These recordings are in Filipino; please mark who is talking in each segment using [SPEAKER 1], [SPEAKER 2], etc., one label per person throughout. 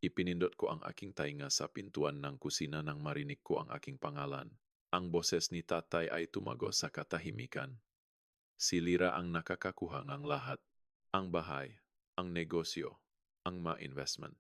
[SPEAKER 1] Ipinindot ko ang aking tainga sa pintuan ng kusina nang marinig ko ang aking pangalan. Ang boses ni tatay ay tumago sa katahimikan. Si Lira ang nakakakuha ng lahat. Ang bahay, ang negosyo, ang ma-investment.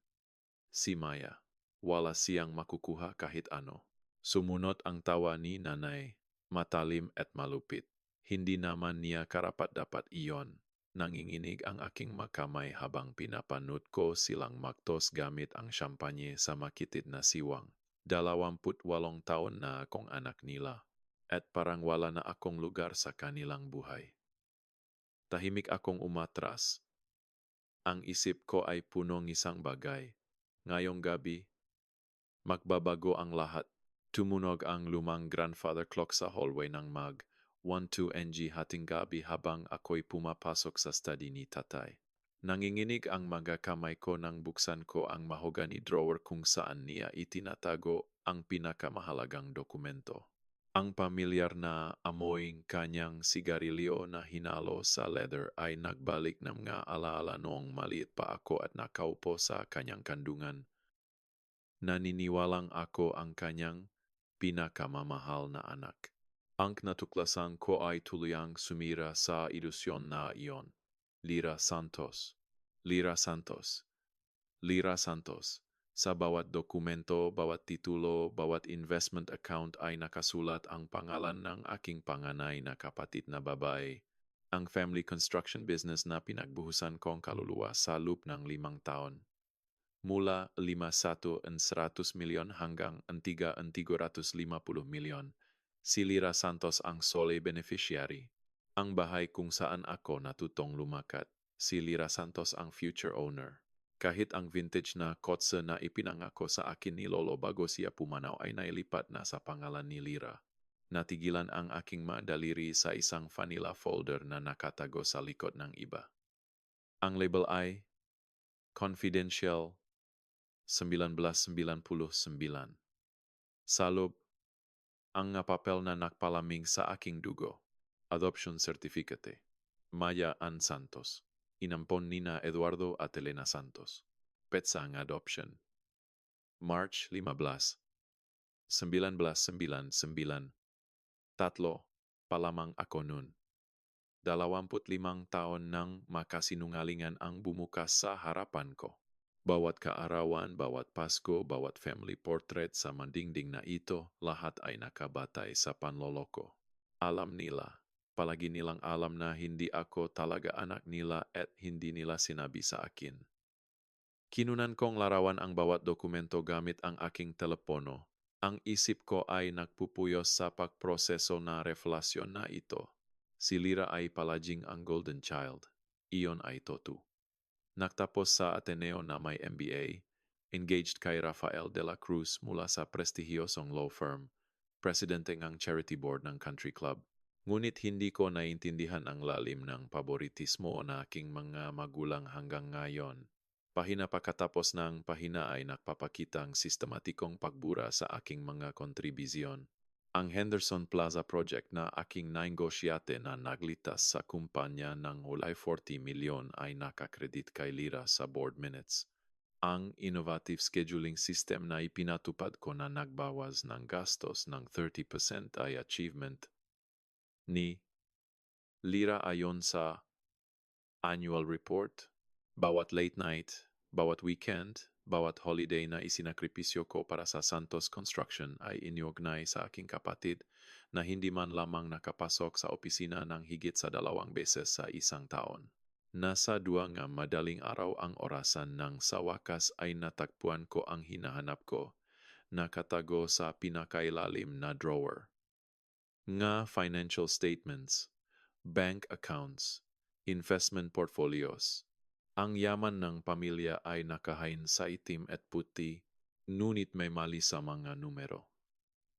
[SPEAKER 1] Si Maya, wala siyang makukuha kahit ano. Sumunod ang tawa ni nanay, matalim at malupit. Hindi naman niya karapat-dapat iyon. Nanginginig ang aking makamay habang pinapanood ko silang maktos gamit ang champagne sa makitid na siwang. 28 taon na akong anak nila at parang wala na akong lugar sa kanilang buhay. Tahimik akong umatras. Ang isip ko ay punong isang bagay. Ngayong gabi, magbabago ang lahat. Tumunog ang lumang grandfather clock sa hallway ng mag 12 NG hating gabi habang ako'y pumapasok sa study ni tatay. Nanginginig ang mga kamay ko nang buksan ko ang mahogany drawer kung saan niya itinatago ang pinakamahalagang dokumento. Ang pamilyar na amoy kanyang sigarilyo na hinalo sa leather ay nagbalik ng mga alaala noong maliit pa ako at nakaupo sa kanyang kandungan. Naniniwalang ako ang kanyang pinakamamahal na anak. Ang natuklasan ko ay tuluyang sumira sa ilusyon na iyon. Lira Santos. Lira Santos. Lira Santos. Sa bawat dokumento, bawat titulo, bawat investment account ay nakasulat ang pangalan ng aking panganay na kapatid na babae. Ang family construction business na pinagbuhusan kong kaluluwa sa loob ng 5 taon. Mula 51 milyon hanggang 350 milyon. Si Lira Santos ang sole beneficiary. Ang bahay kung saan ako natutong lumakat. Si Lira Santos ang future owner. Kahit ang vintage na kotse na ipinangako sa akin ni Lolo bago siya pumanaw ay nailipat na sa pangalan ni Lira. Natigilan ang aking madaliri sa isang vanilla folder na nakatago sa likod ng iba. Ang label ay Confidential 1999. Sa loob, ang papel na nakpalaming sa aking dugo. Adoption Certificate. Maya Ann Santos. Inampon nina Eduardo at Elena Santos. Petsa ang adoption. March 15, 1999. Tatlo, palamang ako nun. 25 taon nang makasinungalingan ang bumukas sa harapan ko. Bawat kaarawan, bawat Pasko, bawat family portrait sa mandingding na ito, lahat ay nakabatay sa panloloko. Alam nila, palagi nilang alam na hindi ako talaga anak nila at hindi nila sinabi sa akin. Kinunan kong larawan ang bawat dokumento gamit ang aking telepono. Ang isip ko ay nagpupuyos sa pagproseso na revelasyon na ito. Si Lira ay palaging ang golden child. Iyon ay totoo. Nagtapos sa Ateneo na may MBA, engaged kay Rafael de la Cruz mula sa prestihiyosong law firm, presidente ng charity board ng country club. Ngunit hindi ko naintindihan ang lalim ng paboritismo na aking mga magulang hanggang ngayon. Pahina pagkatapos ng pahina ay nagpapakitang sistematikong pagbura sa aking mga kontribisyon. Ang Henderson Plaza Project na aking naingosyate na naglitas sa kumpanya ng hulay 40 milyon ay nakakredit kay Lira sa board minutes. Ang innovative scheduling system na ipinatupad ko na nagbawas ng gastos ng 30% ay achievement ni Lira ayon sa annual report. Bawat late night, bawat weekend, bawat holiday na isinakripisyo ko para sa Santos Construction ay iniugnay sa aking kapatid na hindi man lamang nakapasok sa opisina ng higit sa 2 beses sa isang taon. Nasa 2 nga madaling araw ang orasan nang sa wakas ay natagpuan ko ang hinahanap ko, nakatago sa pinakailalim na drawer. Nga financial statements, bank accounts, investment portfolios. Ang yaman ng pamilya ay nakahain sa itim at puti, ngunit may mali sa mga numero.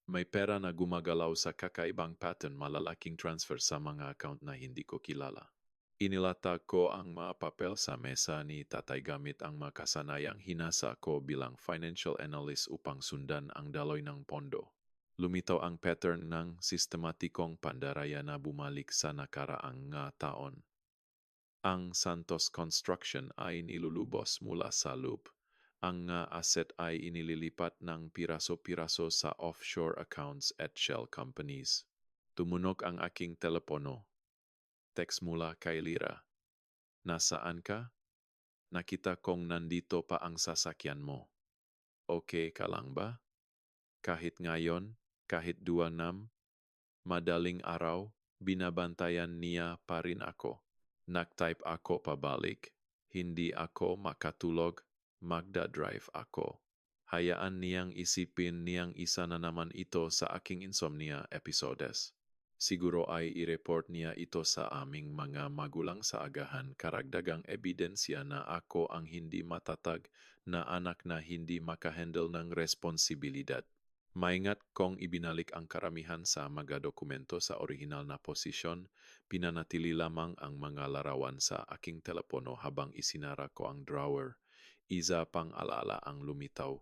[SPEAKER 1] May pera na gumagalaw sa kakaibang pattern, malalaking transfer sa mga account na hindi ko kilala. Inilatag ko ang mga papel sa mesa ni tatay gamit ang makasanayang hinasa ko bilang financial analyst upang sundan ang daloy ng pondo. Lumitaw ang pattern ng sistematikong pandaraya na bumalik sa nakaraang nga taon. Ang Santos Construction ay nilulubos mula sa loob. Ang nga asset ay inililipat ng piraso-piraso sa offshore accounts at shell companies. Tumunog ang aking telepono. Text mula kay Lira. Nasaan ka? Nakita kong nandito pa ang sasakyan mo. Okay ka lang ba? Kahit ngayon, kahit 2-6, madaling araw, binabantayan niya pa rin ako. Nag-type ako pabalik. Hindi ako makatulog, magdadrive ako. Hayaan niyang isipin niyang isa na naman ito sa aking insomnia episodes. Siguro ay i-report niya ito sa aming mga magulang sa agahan karagdagang ebidensya na ako ang hindi matatag na anak na hindi makahandle ng responsibilidad. Maingat kong ibinalik ang karamihan sa mga dokumento sa orihinal na posisyon, pinanatili lamang ang mga larawan sa aking telepono habang isinara ko ang drawer. Isa pang alala ang lumitaw.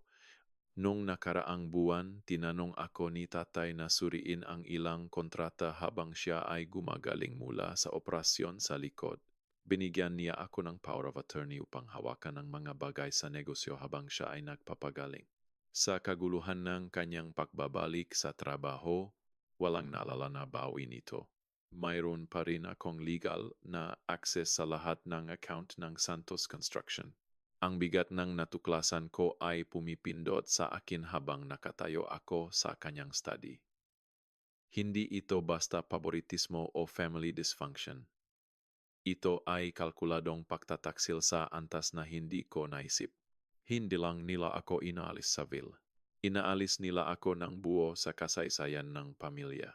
[SPEAKER 1] Nung nakaraang buwan, tinanong ako ni tatay na suriin ang ilang kontrata habang siya ay gumagaling mula sa operasyon sa likod. Binigyan niya ako ng power of attorney upang hawakan ang mga bagay sa negosyo habang siya ay nagpapagaling. Sa kaguluhan ng kanyang pagbabalik sa trabaho, walang naalala na bawi nito. Mayroon pa rin akong legal na access sa lahat ng account ng Santos Construction. Ang bigat ng natuklasan ko ay pumipindot sa akin habang nakatayo ako sa kanyang study. Hindi ito basta favoritismo o family dysfunction. Ito ay kalkuladong pagtataksil sa antas na hindi ko naisip. Hindi lang nila ako inaalis sa vil. Inaalis nila ako ng buo sa kasaysayan ng pamilya.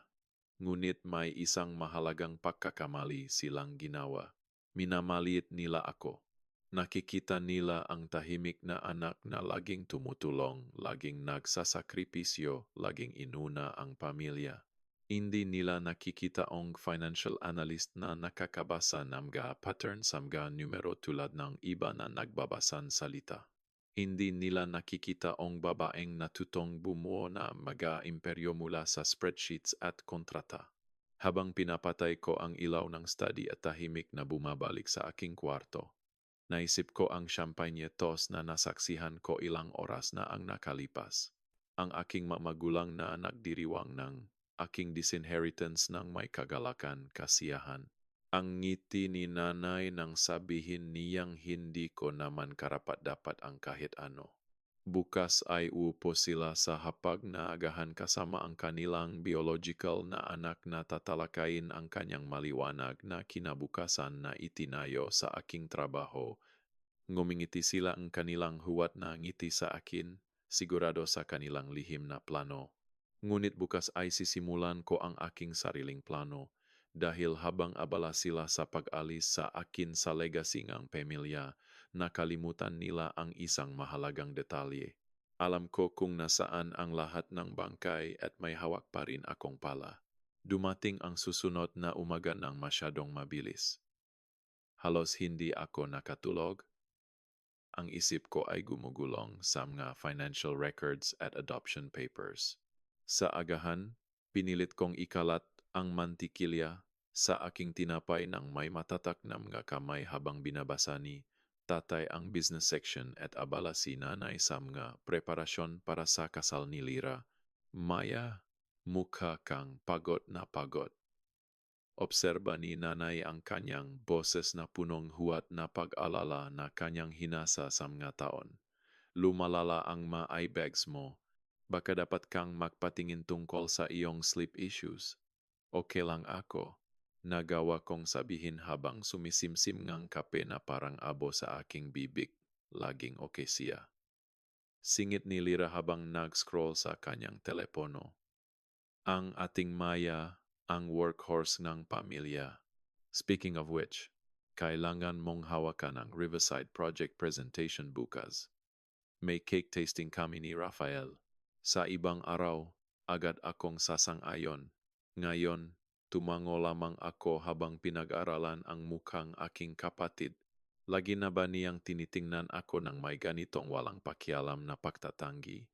[SPEAKER 1] Ngunit may isang mahalagang pagkakamali silang ginawa. Minamaliit nila ako. Nakikita nila ang tahimik na anak na laging tumutulong, laging nagsasakripisyo, laging inuna ang pamilya. Hindi nila nakikita ang financial analyst na nakakabasa ng mga pattern sa mga numero tulad ng iba na nagbabasan salita. Hindi nila nakikita ang babaeng natutong bumuo na mga imperyo mula sa spreadsheets at kontrata. Habang pinapatay ko ang ilaw ng study at tahimik na bumabalik sa aking kwarto, naisip ko ang champagne toast na nasaksihan ko ilang oras na ang nakalipas. Ang aking magulang na nagdiriwang ng aking disinheritance ng may kagalakan, kasiyahan. Ang ngiti ni nanay nang sabihin niyang hindi ko naman karapat-dapat ang kahit ano. Bukas ay uupo sila sa hapag na agahan kasama ang kanilang biological na anak na tatalakayin ang kanyang maliwanag na kinabukasan na itinayo sa aking trabaho. Ngumingiti sila ang kanilang huwat na ngiti sa akin, sigurado sa kanilang lihim na plano. Ngunit bukas ay sisimulan ko ang aking sariling plano dahil habang abala sila sa pag-alis sa akin sa legacy ng pamilya, nakalimutan nila ang isang mahalagang detalye. Alam ko kung nasaan ang lahat ng bangkay at may hawak pa rin akong pala. Dumating ang susunod na umaga ng masyadong mabilis. Halos hindi ako nakatulog. Ang isip ko ay gumugulong sa mga financial records at adoption papers. Sa agahan, pinilit kong ikalat ang mantikilya sa aking tinapay ng may matatak na mga kamay habang binabasa ni tatay ang business section at abala si nanay sa mga preparasyon para sa kasal ni Lira. Maya, mukha kang pagod na pagod. Obserba ni nanay ang kanyang boses na punong huwat na pag-alala na kanyang hinasa sa mga taon. Lumalala ang eye bags mo. Baka dapat kang magpatingin tungkol sa iyong sleep issues. Okay lang ako. Nagawa kong sabihin habang sumisimsim ngang kape na parang abo sa aking bibig. Laging okay siya. Singit ni Lira habang nag-scroll sa kanyang telepono. Ang ating Maya, ang workhorse ng pamilya. Speaking of which, kailangan mong hawakan ang Riverside Project presentation bukas. May cake tasting kami ni Rafael. Sa ibang araw, agad akong sasang-ayon. Ngayon, tumango lamang ako habang pinag-aralan ang mukhang aking kapatid. Lagi na ba niyang tinitingnan ako ng may ganitong walang pakialam na pagtatanggi?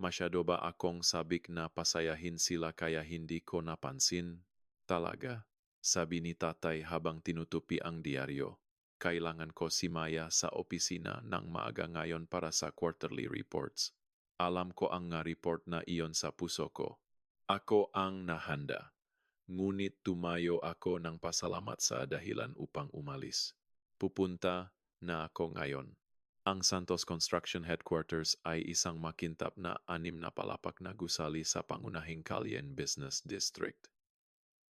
[SPEAKER 1] Masyado ba akong sabik na pasayahin sila kaya hindi ko napansin? Talaga? Sabi ni tatay habang tinutupi ang diaryo. kailangan ko si Maya sa opisina ng maaga ngayon para sa quarterly reports. Alam ko ang nga report na iyon sa puso ko. Ako ang nahanda. Ngunit tumayo ako ng pasalamat sa dahilan upang umalis. Pupunta na ako ngayon. Ang Santos Construction Headquarters ay isang makintab na 6 na palapak na gusali sa pangunahing Kalyen Business District.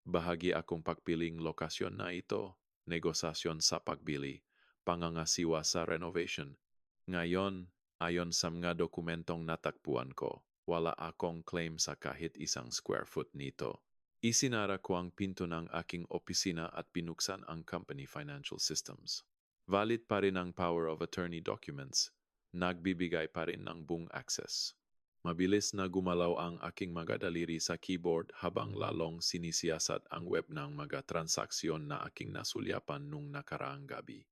[SPEAKER 1] Bahagi akong pagpiling lokasyon na ito, negosasyon sa pagbili, pangangasiwa sa renovation. Ngayon, ayon sa mga dokumentong natakpuan ko, wala akong claim sa kahit isang square foot nito. Isinara ko ang pinto ng aking opisina at pinuksan ang company financial systems. Valid pa rin ang power of attorney documents. Nagbibigay pa rin ng buong access. Mabilis na gumalaw ang aking mga daliri sa keyboard habang lalong sinisiyasat ang web ng mga transaksyon na aking nasulyapan nung nakaraang gabi.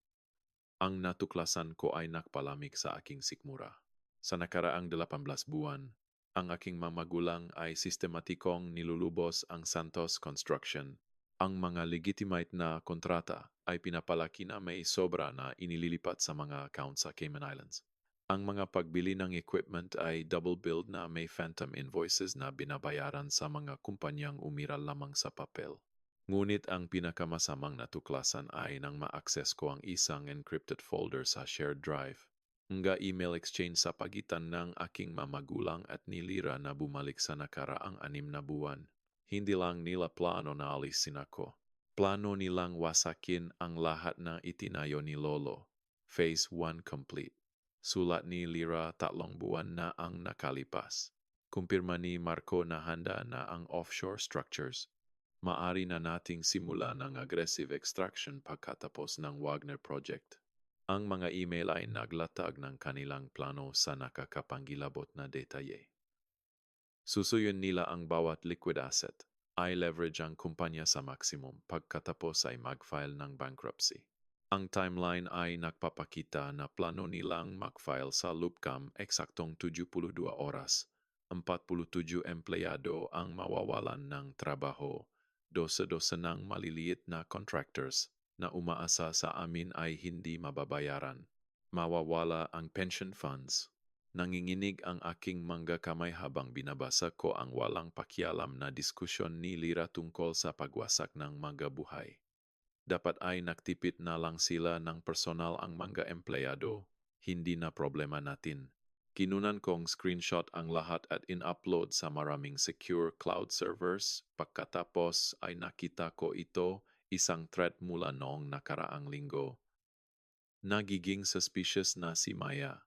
[SPEAKER 1] Ang natuklasan ko ay nakpalamig sa aking sikmura. Sa nakaraang 18 buwan, ang aking mamagulang ay sistematikong nilulubos ang Santos Construction. Ang mga legitimate na kontrata ay pinapalaki na may sobra na inililipat sa mga account sa Cayman Islands. Ang mga pagbili ng equipment ay double billed na may phantom invoices na binabayaran sa mga kumpanyang umiral lamang sa papel. Ngunit ang pinakamasamang natuklasan ay nang ma-access ko ang isang encrypted folder sa shared drive. Nga email exchange sa pagitan ng aking mamagulang at ni Lira na bumalik sa nakaraang 6 na buwan. Hindi lang nila plano na alisin ako. Plano nilang wasakin ang lahat na itinayo ni Lolo. Phase 1 complete. Sulat ni Lira 3 buwan na ang nakalipas. Kumpirma ni Marco na handa na ang offshore structures. Maari na nating simula ng aggressive extraction pagkatapos ng Wagner Project. Ang mga email ay naglatag ng kanilang plano sa nakakapangilabot na detalye. Susuyin nila ang bawat liquid asset. Ay leverage ang kumpanya sa maximum pagkatapos ay mag-file ng bankruptcy. Ang timeline ay nagpapakita na plano nilang mag-file sa LUPCAM eksaktong 72 oras. 47 empleyado ang mawawalan ng trabaho. Dosa-dosa ng maliliit na contractors na umaasa sa amin ay hindi mababayaran. Mawawala ang pension funds. Nanginginig ang aking mangga kamay habang binabasa ko ang walang pakialam na diskusyon ni Lira tungkol sa pagwasak ng mga buhay. Dapat ay naktipid na lang sila ng personal ang mga empleyado. Hindi na problema natin. Kinunan kong screenshot ang lahat at in-upload sa maraming secure cloud servers. Pagkatapos ay nakita ko ito, isang thread mula noong nakaraang linggo. Nagiging suspicious na si Maya.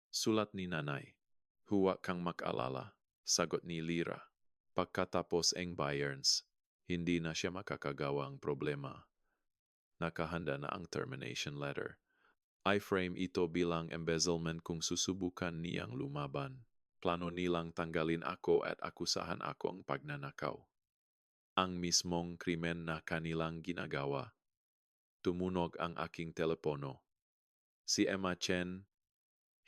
[SPEAKER 1] Sulat ni nanay. Huwag kang mag-alala. Sagot ni Lira. Pagkatapos ang Bayerns, hindi na siya makakagawang problema. Nakahanda na ang termination letter. I-frame ito bilang embezzlement kung susubukan niyang lumaban. Plano nilang tanggalin ako at akusahan akong pagnanakaw. Ang mismong krimen na kanilang ginagawa. Tumunog ang aking telepono. Si Emma Chen,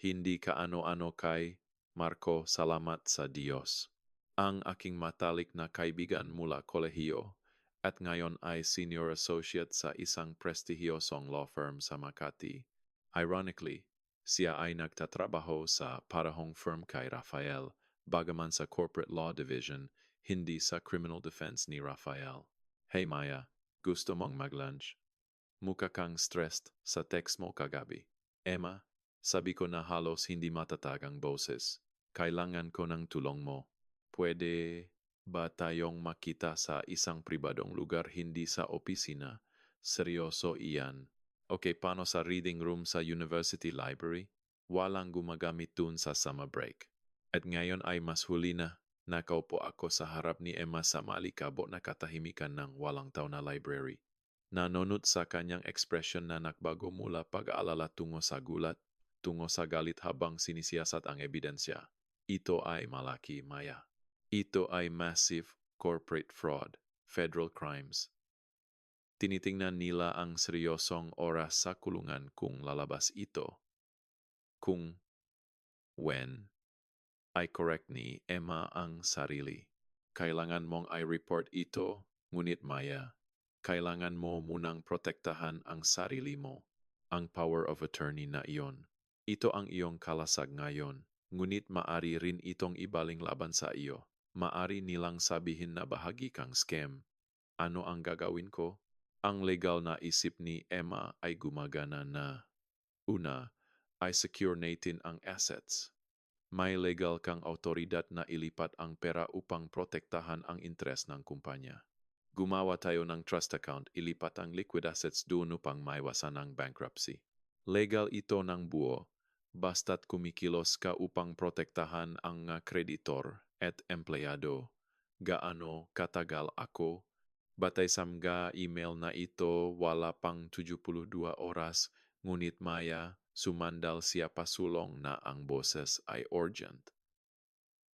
[SPEAKER 1] hindi ka ano-ano kay Marco, salamat sa Diyos. Ang aking matalik na kaibigan mula kolehiyo at ngayon ay senior associate sa isang prestihiyosong law firm sa Makati. Ironically, siya ay nagtatrabaho sa parahong firm kay Rafael, bagaman sa corporate law division, hindi sa criminal defense ni Rafael. Hey Maya, gusto mong mag-lunch? Mukha kang stressed sa text mo kagabi. Emma, sabi ko na halos hindi matatag ang boses. Kailangan ko ng tulong mo. Pwede ba tayong makita sa isang pribadong lugar hindi sa opisina? Seryoso iyan. Okay, paano sa reading room sa university library? Walang gumagamit dun sa summer break. At ngayon ay mas huli na. Nakaupo ako sa harap ni Emma sa malikabo na katahimikan ng walang tao na library. Nanonot sa kanyang ekspresyon na nakbago mula pag-aalala tungo sa gulat, tungo sa galit habang sinisiyasat ang ebidensya. Ito ay malaki, Maya. Ito ay massive corporate fraud, federal crimes. Tinitingnan nila ang seryosong oras sa kulungan kung lalabas ito. Kung, when, ay correct ni Emma ang sarili. Kailangan mong i-report ito, ngunit Maya, kailangan mo munang protektahan ang sarili mo. Ang power of attorney na iyon. Ito ang iyong kalasag ngayon, ngunit maari rin itong ibaling laban sa iyo. Maari nilang sabihin na bahagi kang scam. Ano ang gagawin ko? Ang legal na isip ni Emma ay gumagana na. Una, ay secure natin ang assets. May legal kang autoridad na ilipat ang pera upang protektahan ang interes ng kumpanya. Gumawa tayo ng trust account, ilipat ang liquid assets doon upang maiwasan ang bankruptcy. Legal ito ng buo, basta't kumikilos ka upang protektahan ang kreditor at empleyado. Gaano katagal ako? Batay sa mga email na ito, wala pang 72 oras, ngunit maya, sumandal siya pasulong na ang boses ay urgent.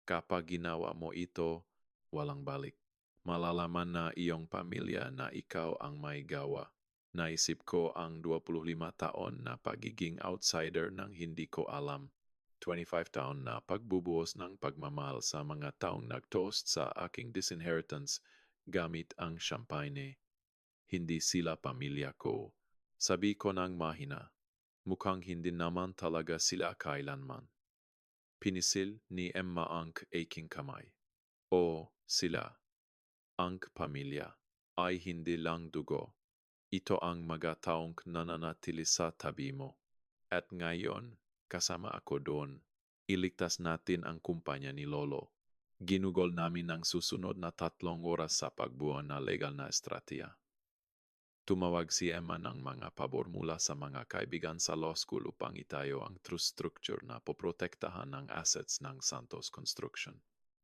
[SPEAKER 1] Kapag ginawa mo ito, walang balik. Malalaman na iyong pamilya na ikaw ang may gawa. Naisip ko ang 25 taon na pagiging outsider nang hindi ko alam. 25 taon na pagbubuhos ng pagmamahal sa mga taong nag-toast sa aking disinheritance gamit ang champagne. Hindi sila pamilya ko. Sabi ko ng mahina. Mukhang hindi naman talaga sila kailanman. Pinisil ni Emma ang aking kamay. O sila, ang pamilya, ay hindi lang dugo. Ito ang mga taong nananatili sa tabi mo. At ngayon, kasama ako doon. Iligtas natin ang kumpanya ni Lolo. Ginugol namin ang susunod na 3 oras sa pagbuo na legal na estratiya. Tumawag si Emma ng mga pabor mula sa mga kaibigan sa law school upang itayo ang trust structure na poprotektahan ng assets ng Santos Construction.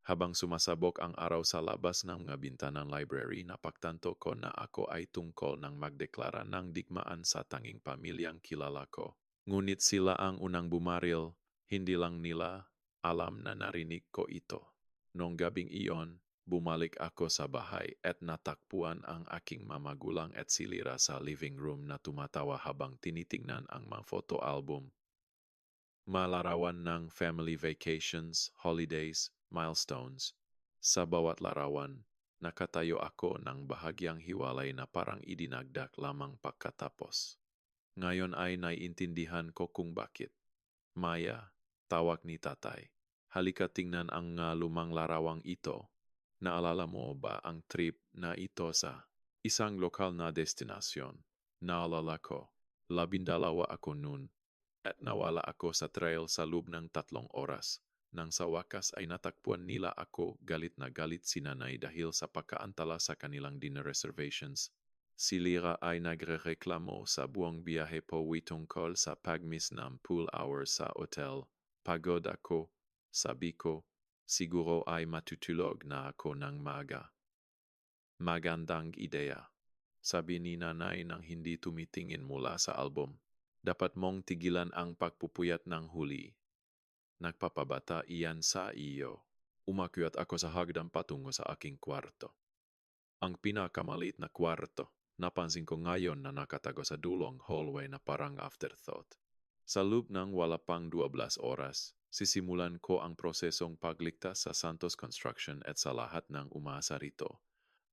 [SPEAKER 1] Habang sumasabok ang araw sa labas ng mga bintanang library, napagtanto ko na ako ay tungkol ng magdeklara ng digmaan sa tanging pamilyang kilala ko. Ngunit sila ang unang bumaril, hindi lang nila alam na narinig ko ito. Noong gabing iyon, bumalik ako sa bahay at natakpuan ang aking mamagulang at silira sa living room na tumatawa habang tinitingnan ang mga photo album. Malarawan ng family vacations, holidays, milestones. Sa bawat larawan, nakatayo ako ng bahagyang hiwalay na parang idinagdak lamang pagkatapos. Ngayon ay naiintindihan ko kung bakit. Maya, tawag ni tatay. Halika tingnan ang lumang larawang ito. Naalala mo ba ang trip na ito sa isang lokal na destinasyon? Naalala ko, 12 ako noon at nawala ako sa trail sa loob ng 3 oras. Nang sa wakas ay natakpuan nila ako, galit na galit si nanay dahil sa pagkaantala sa kanilang dinner reservations. Si Lira ay nagrereklamo sa buong biyahe po tungkol sa pagmiss ng pool hours sa hotel. Pagod ako, sabi ko. Siguro ay matutulog na ako ng maaga. Magandang ideya, sabi ni nanay nang hindi tumitingin mula sa album. Dapat mong tigilan ang pagpupuyat ng huli. Nagpapabata iyan sa iyo. Umakyat ako sa hagdan patungo sa aking kwarto. Ang pinakamaliit na kwarto, napansin ko ngayon na nakatago sa dulong hallway na parang afterthought. Sa loob ng wala pang 12 oras, sisimulan ko ang prosesong pagligtas sa Santos Construction at sa lahat ng umasa rito.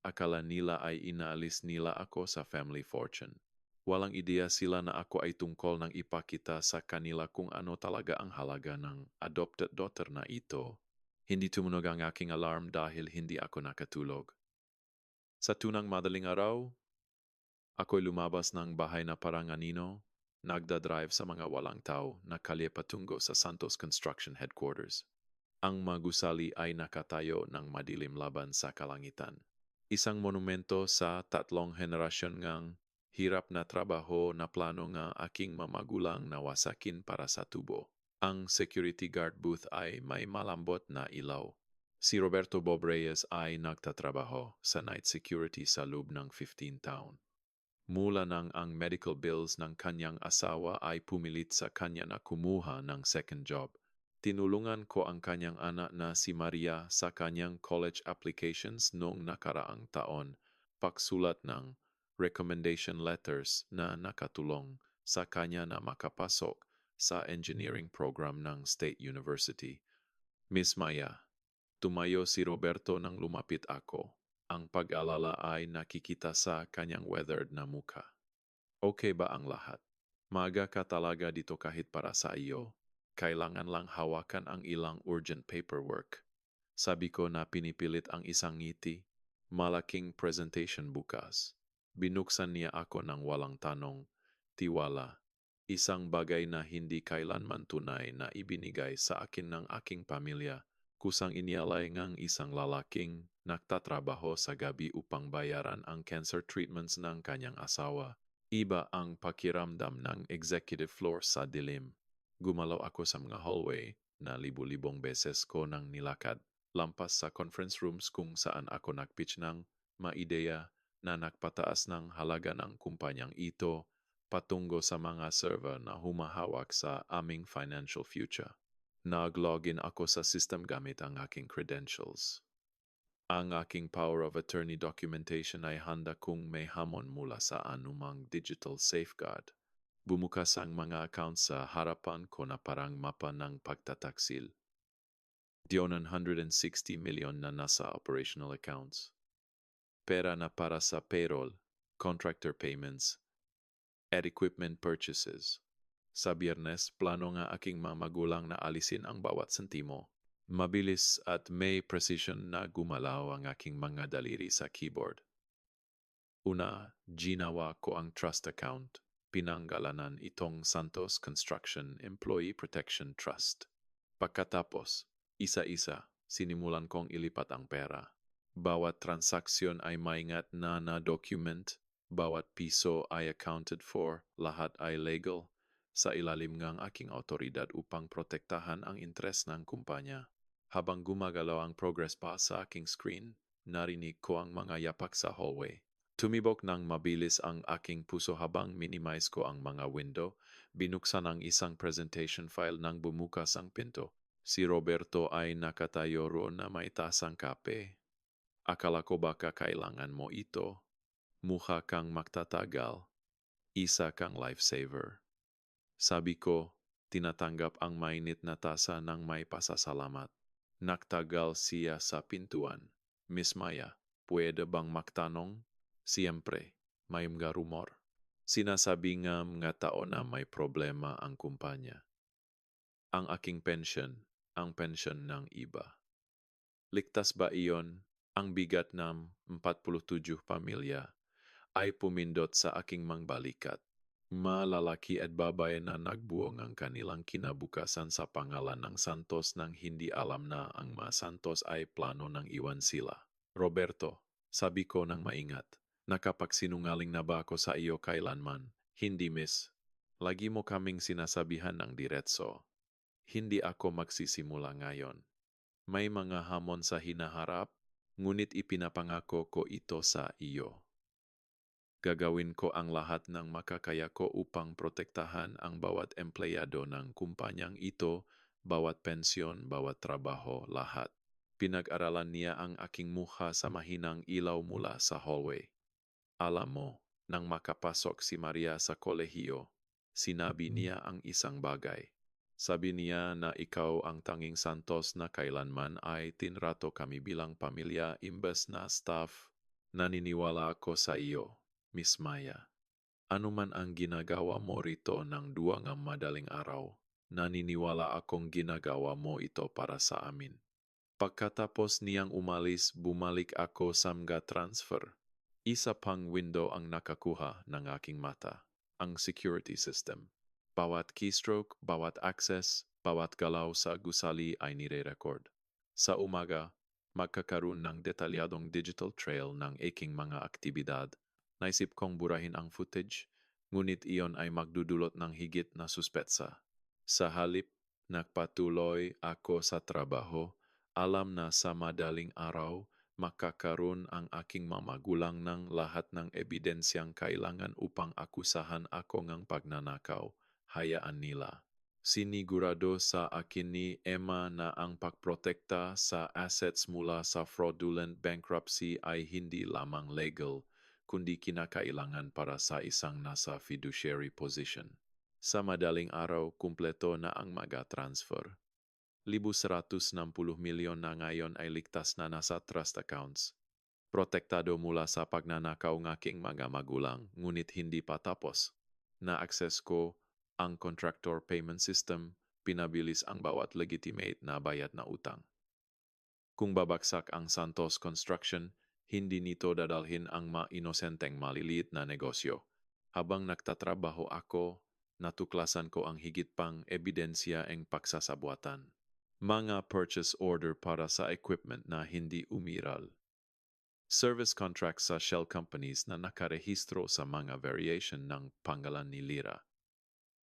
[SPEAKER 1] Akala nila ay inaalis nila ako sa family fortune. Walang ideya sila na ako ay tungkol ng ipakita sa kanila kung ano talaga ang halaga ng adopted daughter na ito. Hindi tumunog ang aking alarm dahil hindi ako nakatulog. Sa tunang madaling araw, ako'y lumabas ng bahay na parang anino, nagdadrive sa mga walang tao na kalye patungo sa Santos Construction Headquarters. Ang magusali ay nakatayo ng madilim laban sa kalangitan. Isang monumento sa 3 henerasyon ngang hirap na trabaho na plano nga aking mamagulang na wasakin para sa tubo. Ang security guard booth ay may malambot na ilaw. Si Roberto Bob Reyes ay nagtatrabaho sa night security sa loob ng 15 taon. Mula nang ang medical bills ng kanyang asawa ay pumilit sa kanya na kumuha ng second job. Tinulungan ko ang kanyang anak na si Maria sa kanyang college applications noong nakaraang taon, pagsulat ng recommendation letters na nakatulong sa kanya na makapasok sa engineering program ng State University. Miss Maya, tumayo si Roberto nang lumapit ako. Ang pag-alala ay nakikita sa kanyang weathered na muka. Okay ba ang lahat? Maga ka talaga dito kahit para sa iyo. Kailangan lang hawakan ang ilang urgent paperwork. Sabi ko na pinipilit ang isang ngiti. Malaking presentation bukas. Binuksan niya ako ng walang tanong. Tiwala. Isang bagay na hindi kailanman tunay na ibinigay sa akin ng aking pamilya. Kusang inialay ngang isang lalaking nagtatrabaho sa gabi upang bayaran ang cancer treatments ng kanyang asawa. Iba ang pakiramdam ng executive floor sa dilim. Gumalaw ako sa mga hallway na libu-libong beses ko nang nilakad. Lampas sa conference rooms kung saan ako nagpitch ng maideya na nagpataas ng halaga ng kumpanyang ito patungo sa mga server na humahawak sa aming financial future. Nag-login ako sa system gamit ang aking credentials. Ang aking power of attorney documentation ay handa kung may hamon mula sa anumang digital safeguard. Bumukas ang mga accounts sa harapan ko na parang mapa ng pagtataksil. 160 million na nasa operational accounts. Pera na para sa payroll, contractor payments, at equipment purchases. Sa Biyernes, plano nga aking mga magulang na alisin ang bawat sentimo. Mabilis at may precision na gumalaw ang aking mga daliri sa keyboard. Una, ginawa ko ang trust account. Pinanggalanan itong Santos Construction Employee Protection Trust. Pagkatapos, isa-isa, sinimulan kong ilipat ang pera. Bawat transaksyon ay maingat na document, bawat piso ay accounted for, lahat ay legal, sa ilalim ng aking autoridad upang protektahan ang interes ng kumpanya. Habang gumagalaw ang progress bar sa aking screen, narinig ko ang mga yapak sa hallway. Tumibok ng mabilis ang aking puso habang minimize ko ang mga window, binuksan ang isang presentation file nang bumukas ang pinto. Si Roberto ay nakatayo roon na may tasang kape. Akala ko baka kailangan mo ito. Mukha kang magtatagal. Isa kang lifesaver. Sabi ko, tinatanggap ang mainit na tasa ng may pasasalamat. Nagtagal siya sa pintuan. Miss Maya, pwede bang magtanong? Siyempre, may mga rumor. Sinasabi nga mga tao na may problema ang kumpanya. Ang aking pension, ang pension ng iba. Ligtas ba iyon? Ang bigat ng 47 pamilya ay pumindot sa aking mangbalikat. Malalaki at babae na nagbuong ang kanilang kinabukasan sa pangalan ng Santos nang hindi alam na ang mga Santos ay plano ng iwan sila. Roberto, sabi ko nang maingat, nakapagsinungaling na ba ako sa iyo kailanman? Hindi, miss. Lagi mo kaming sinasabihan ng diretso. Hindi ako magsisimula ngayon. May mga hamon sa hinaharap, ngunit ipinapangako ko ito sa iyo. Gagawin ko ang lahat ng makakaya ko upang protektahan ang bawat empleyado ng kumpanyang ito, bawat pensyon, bawat trabaho, lahat. Pinag-aralan niya ang aking mukha sa mahinang ilaw mula sa hallway. Alam mo, nang makapasok si Maria sa kolehiyo, sinabi niya ang isang bagay. Sabi niya na ikaw ang tanging Santos na kailanman ay tinrato kami bilang pamilya imbes na staff. Naniniwala ako sa iyo, Miss Maya. Ano man ang ginagawa mo rito ng duwang madaling araw, naniniwala akong ginagawa mo ito para sa amin. Pagkatapos niyang umalis, bumalik ako sa mga transfer. Isa pang window ang nakakuha ng aking mata, ang security system. Bawat keystroke, bawat access, bawat galaw sa gusali ay nire-record. Sa umaga, magkakaroon ng detalyadong digital trail ng aking mga aktibidad. Naisip kong burahin ang footage, ngunit iyon ay magdudulot ng higit na suspetsa. Sa halip, nagpatuloy ako sa trabaho, alam na sa madaling araw, makakaroon ang aking mamagulang ng lahat ng ebidensyang kailangan upang akusahan ako ng pagnanakaw. Hayaan nila. Sinigurado sa akin ni Emma na ang pagprotekta sa assets mula sa fraudulent bankruptcy ay hindi lamang legal, kundi kinakailangan para sa isang nasa fiduciary position. Sa madaling araw, kumpleto na ang maga-transfer. 1,160 milyon na ngayon ay ligtas na nasa trust accounts. Protektado mula sa pagnanakaw ng aking mga magulang, ngunit hindi pa tapos. Na-access ko ang contractor payment system, pinabilis ang bawat legitimate na bayad na utang. Kung babagsak ang Santos Construction, hindi nito dadalhin ang ma-inosenteng maliliit na negosyo. Habang nagtatrabaho ako, natuklasan ko ang higit pang ebidensya ng paksasabuatan. Mga purchase order para sa equipment na hindi umiral. Service contracts sa shell companies na nakarehistro sa mga variation ng pangalan ni Lira.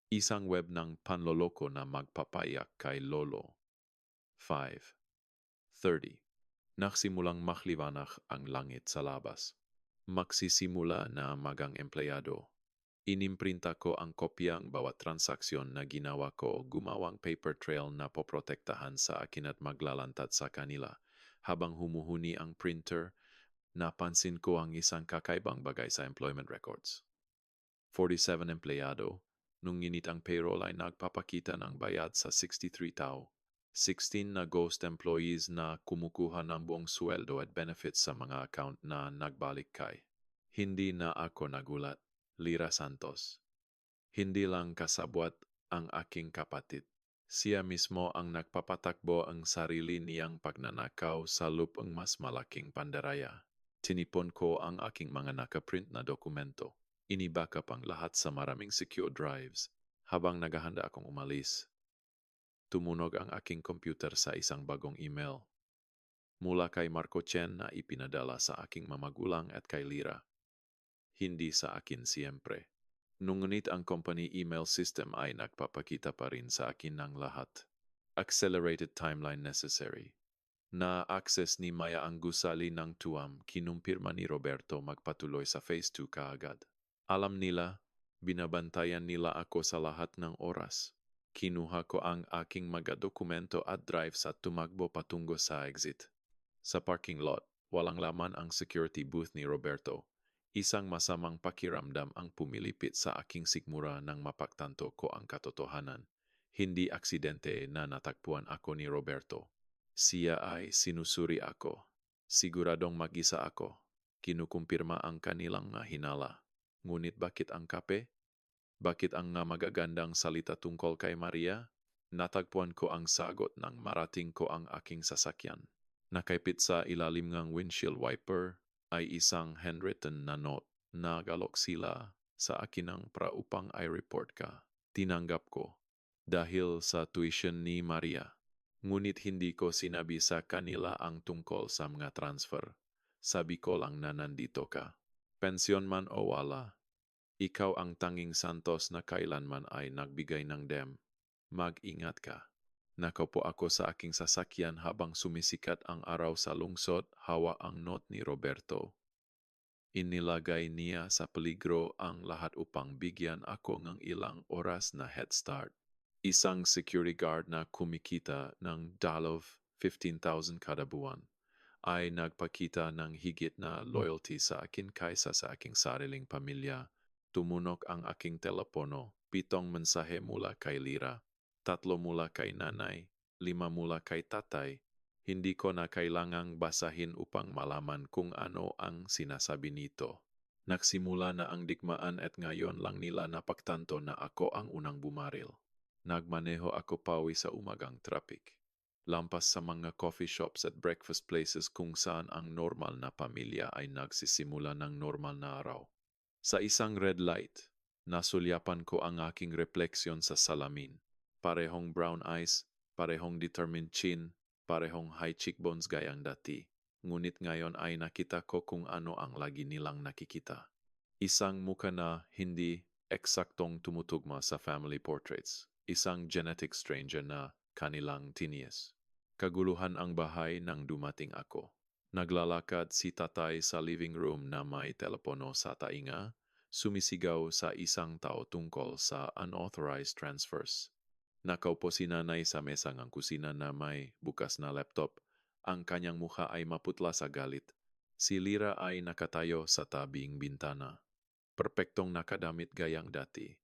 [SPEAKER 1] Isang web ng panloloko na magpapayak kay Lolo. 5:30. Nagsimulang makliwanag ang langit sa labas. Magsisimula na magang empleyado. Inimprinta ko ang kopyang bawat transaksyon na ginawa ko, gumawang paper trail na poprotektahan sa akin at maglalantad sa kanila. Habang humuhuni ang printer, napansin ko ang isang kakaibang bagay sa employment records. 47 empleyado, nung nginit ang payroll ay nagpapakita ng bayad sa 63 tao. 16 na ghost employees na kumukuha ng buong sweldo at benefits sa mga account na nagbalik kay. Hindi na ako nagulat, Lira Santos. Hindi lang kasabwat ang aking kapatid. Siya mismo ang nagpapatakbo ang sarili niyang pagnanakaw sa lupang mas malaking pandaraya. Tinipon ko ang aking mga nakaprint na dokumento. Inibackup ang lahat sa maraming secure drives. Habang naghahanda akong umalis, tumunog ang aking computer sa isang bagong email. Mula kay Marco Chen na ipinadala sa aking mamagulang at kay Lira. Hindi sa akin siyempre. Ngunit ang company email system ay nagpapakita pa rin sa akin ng lahat. Accelerated timeline necessary. Na-access ni Maya ang gusali ng tuwam, kinumpirma ni Roberto magpatuloy sa phase 2 kaagad. Alam nila, binabantayan nila ako sa lahat ng oras. Kinuha ko ang aking mga dokumento at drives at tumakbo patungo sa exit. Sa parking lot, walang laman ang security booth ni Roberto. Isang masamang pakiramdam ang pumilipit sa aking sikmura nang mapagtanto ko ang katotohanan. Hindi aksidente na natagpuan ako ni Roberto. Siya ay sinusuri ako. Siguradong mag-isa ako. Kinukumpirma ang kanilang hinala. Ngunit bakit ang kape? Bakit ang magagandang salita tungkol kay Maria? Natagpuan ko ang sagot nang marating ko ang aking sasakyan. Nakaipit sa ilalim ng windshield wiper ay isang handwritten na note na galok sila sa akin ng praupang i-report ka. Tinanggap ko dahil sa tuition ni Maria. Ngunit hindi ko sinabi sa kanila ang tungkol sa mga transfer. Sabi ko lang na nandito ka. Pensyon man o wala, ikaw ang tanging santos na kailanman ay nagbigay ng dem. Mag-ingat ka. Nakaupo ako sa aking sasakyan habang sumisikat ang araw sa lungsod, hawa ang note ni Roberto. Inilagay niya sa peligro ang lahat upang bigyan ako ng ilang oras na head start. Isang security guard na kumikita ng $15,000 kada buwan ay nagpakita ng higit na loyalty sa akin kaysa sa aking sariling pamilya. Tumunog ang aking telepono, 7 mensahe mula kay Lira, 3 mula kay nanay, 5 mula kay tatay. Hindi ko na kailangang basahin upang malaman kung ano ang sinasabi nito. Nagsimula na ang digmaan at ngayon lang nila napagtanto na ako ang unang bumaril. Nagmaneho ako pawi sa umagang traffic. Lampas sa mga coffee shops at breakfast places kung saan ang normal na pamilya ay nagsisimula ng normal na araw. Sa isang red light, nasulyapan ko ang aking refleksyon sa salamin. Parehong brown eyes, parehong determined chin, parehong high cheekbones gayang dati. Ngunit ngayon ay nakita ko kung ano ang lagi nilang nakikita. Isang muka na hindi eksaktong tumutugma sa family portraits. Isang genetic stranger na kanilang tiniis. Kaguluhan ang bahay nang dumating ako. Naglalakad si tatay sa living room na may telepono sa tainga, sumisigaw sa isang tao tungkol sa unauthorized transfers. Nakaupo si nanay sa mesa ng kusina na may bukas na laptop. Ang kanyang mukha ay maputla sa galit. Si Lira ay nakatayo sa tabing bintana. Perpektong nakadamit gayang dati.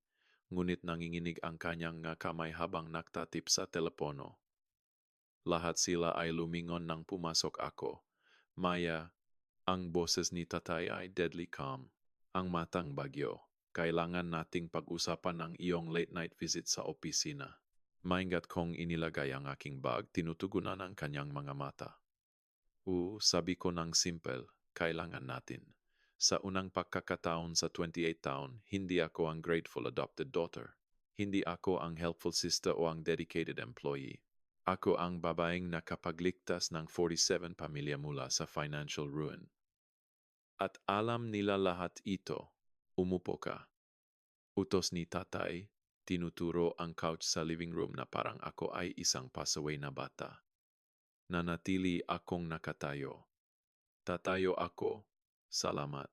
[SPEAKER 1] Ngunit nanginginig ang kanyang kamay habang naktatip sa telepono. Lahat sila ay lumingon nang pumasok ako. Maya, Ang boses ni tatay ay deadly calm. Ang matang bagyo. Kailangan nating pag-usapan ang iyong late-night visit sa opisina. Maingat kong inilagay ang aking bag, tinutugunan ang kanyang mga mata. Sabi ko ng simple, kailangan natin. Sa unang pagkakataon sa 28 taon, hindi ako ang grateful adopted daughter. Hindi ako ang helpful sister o ang dedicated employee. Ako ang babaeng nakapagligtas ng 47 pamilya mula sa financial ruin. At alam nila lahat ito. Umupo ka. Utos ni tatay, tinuturo ang couch sa living room na parang ako ay isang passaway na bata. Nanatili akong nakatayo. Tatayo ako. Salamat.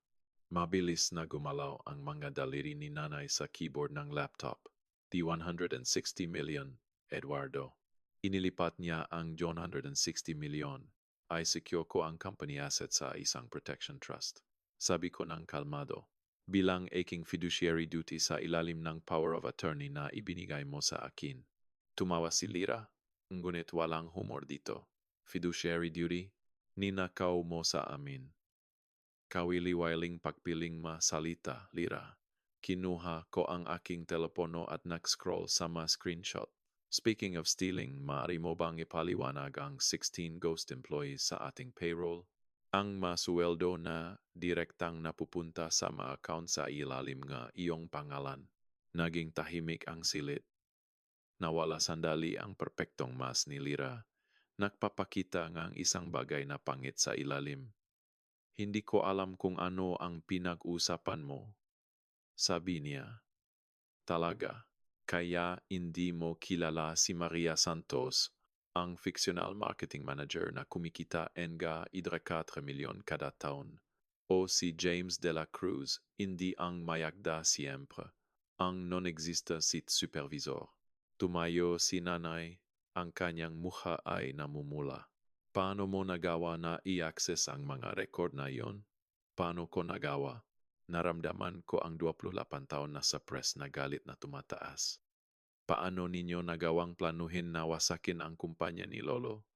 [SPEAKER 1] Mabilis na gumalaw ang mga daliri ni nanay sa keyboard ng laptop. The 160 million, Eduardo. Inilipat niya ang 160 million. I secure ko ang company asset sa isang protection trust. Sabi ko ng kalmado. Bilang aking fiduciary duty sa ilalim ng power of attorney na ibinigay mo sa akin. Tumawa si Lira, ngunit walang humor dito. Fiduciary duty, ninakaw mo sa amin. Kawili-wiling pagpiling masalita, Lira. Kinuha ko ang aking telepono at nag-scroll sa mga screenshot. Speaking of stealing, maaari mo bang ipaliwanag ang 16 ghost employees sa ating payroll? Ang masuweldo na direktang napupunta sa mga account sa ilalim nga iyong pangalan. Naging tahimik ang silid. Nawala sandali ang perpektong mas ni Lira. Nagpapakita ng isang bagay na pangit sa ilalim. Hindi ko alam kung ano ang pinag-usapan mo. Sabi niya. Talaga, kaya hindi mo kilala si Maria Santos, ang fictional marketing manager na kumikita enga 4 milyon kada taon. O si James de la Cruz, hindi ang mayagda siempre, ang non-exista sit supervisor. Tumayo si nanay, ang kanyang mukha ay namumula. Paano mo nagawa na i-access ang mga record na iyon? Paano ko nagawa? Naramdaman ko ang 28 taon na sa press na galit na tumataas. Paano ninyo nagawang planuhin na wasakin ang kumpanya ni Lolo?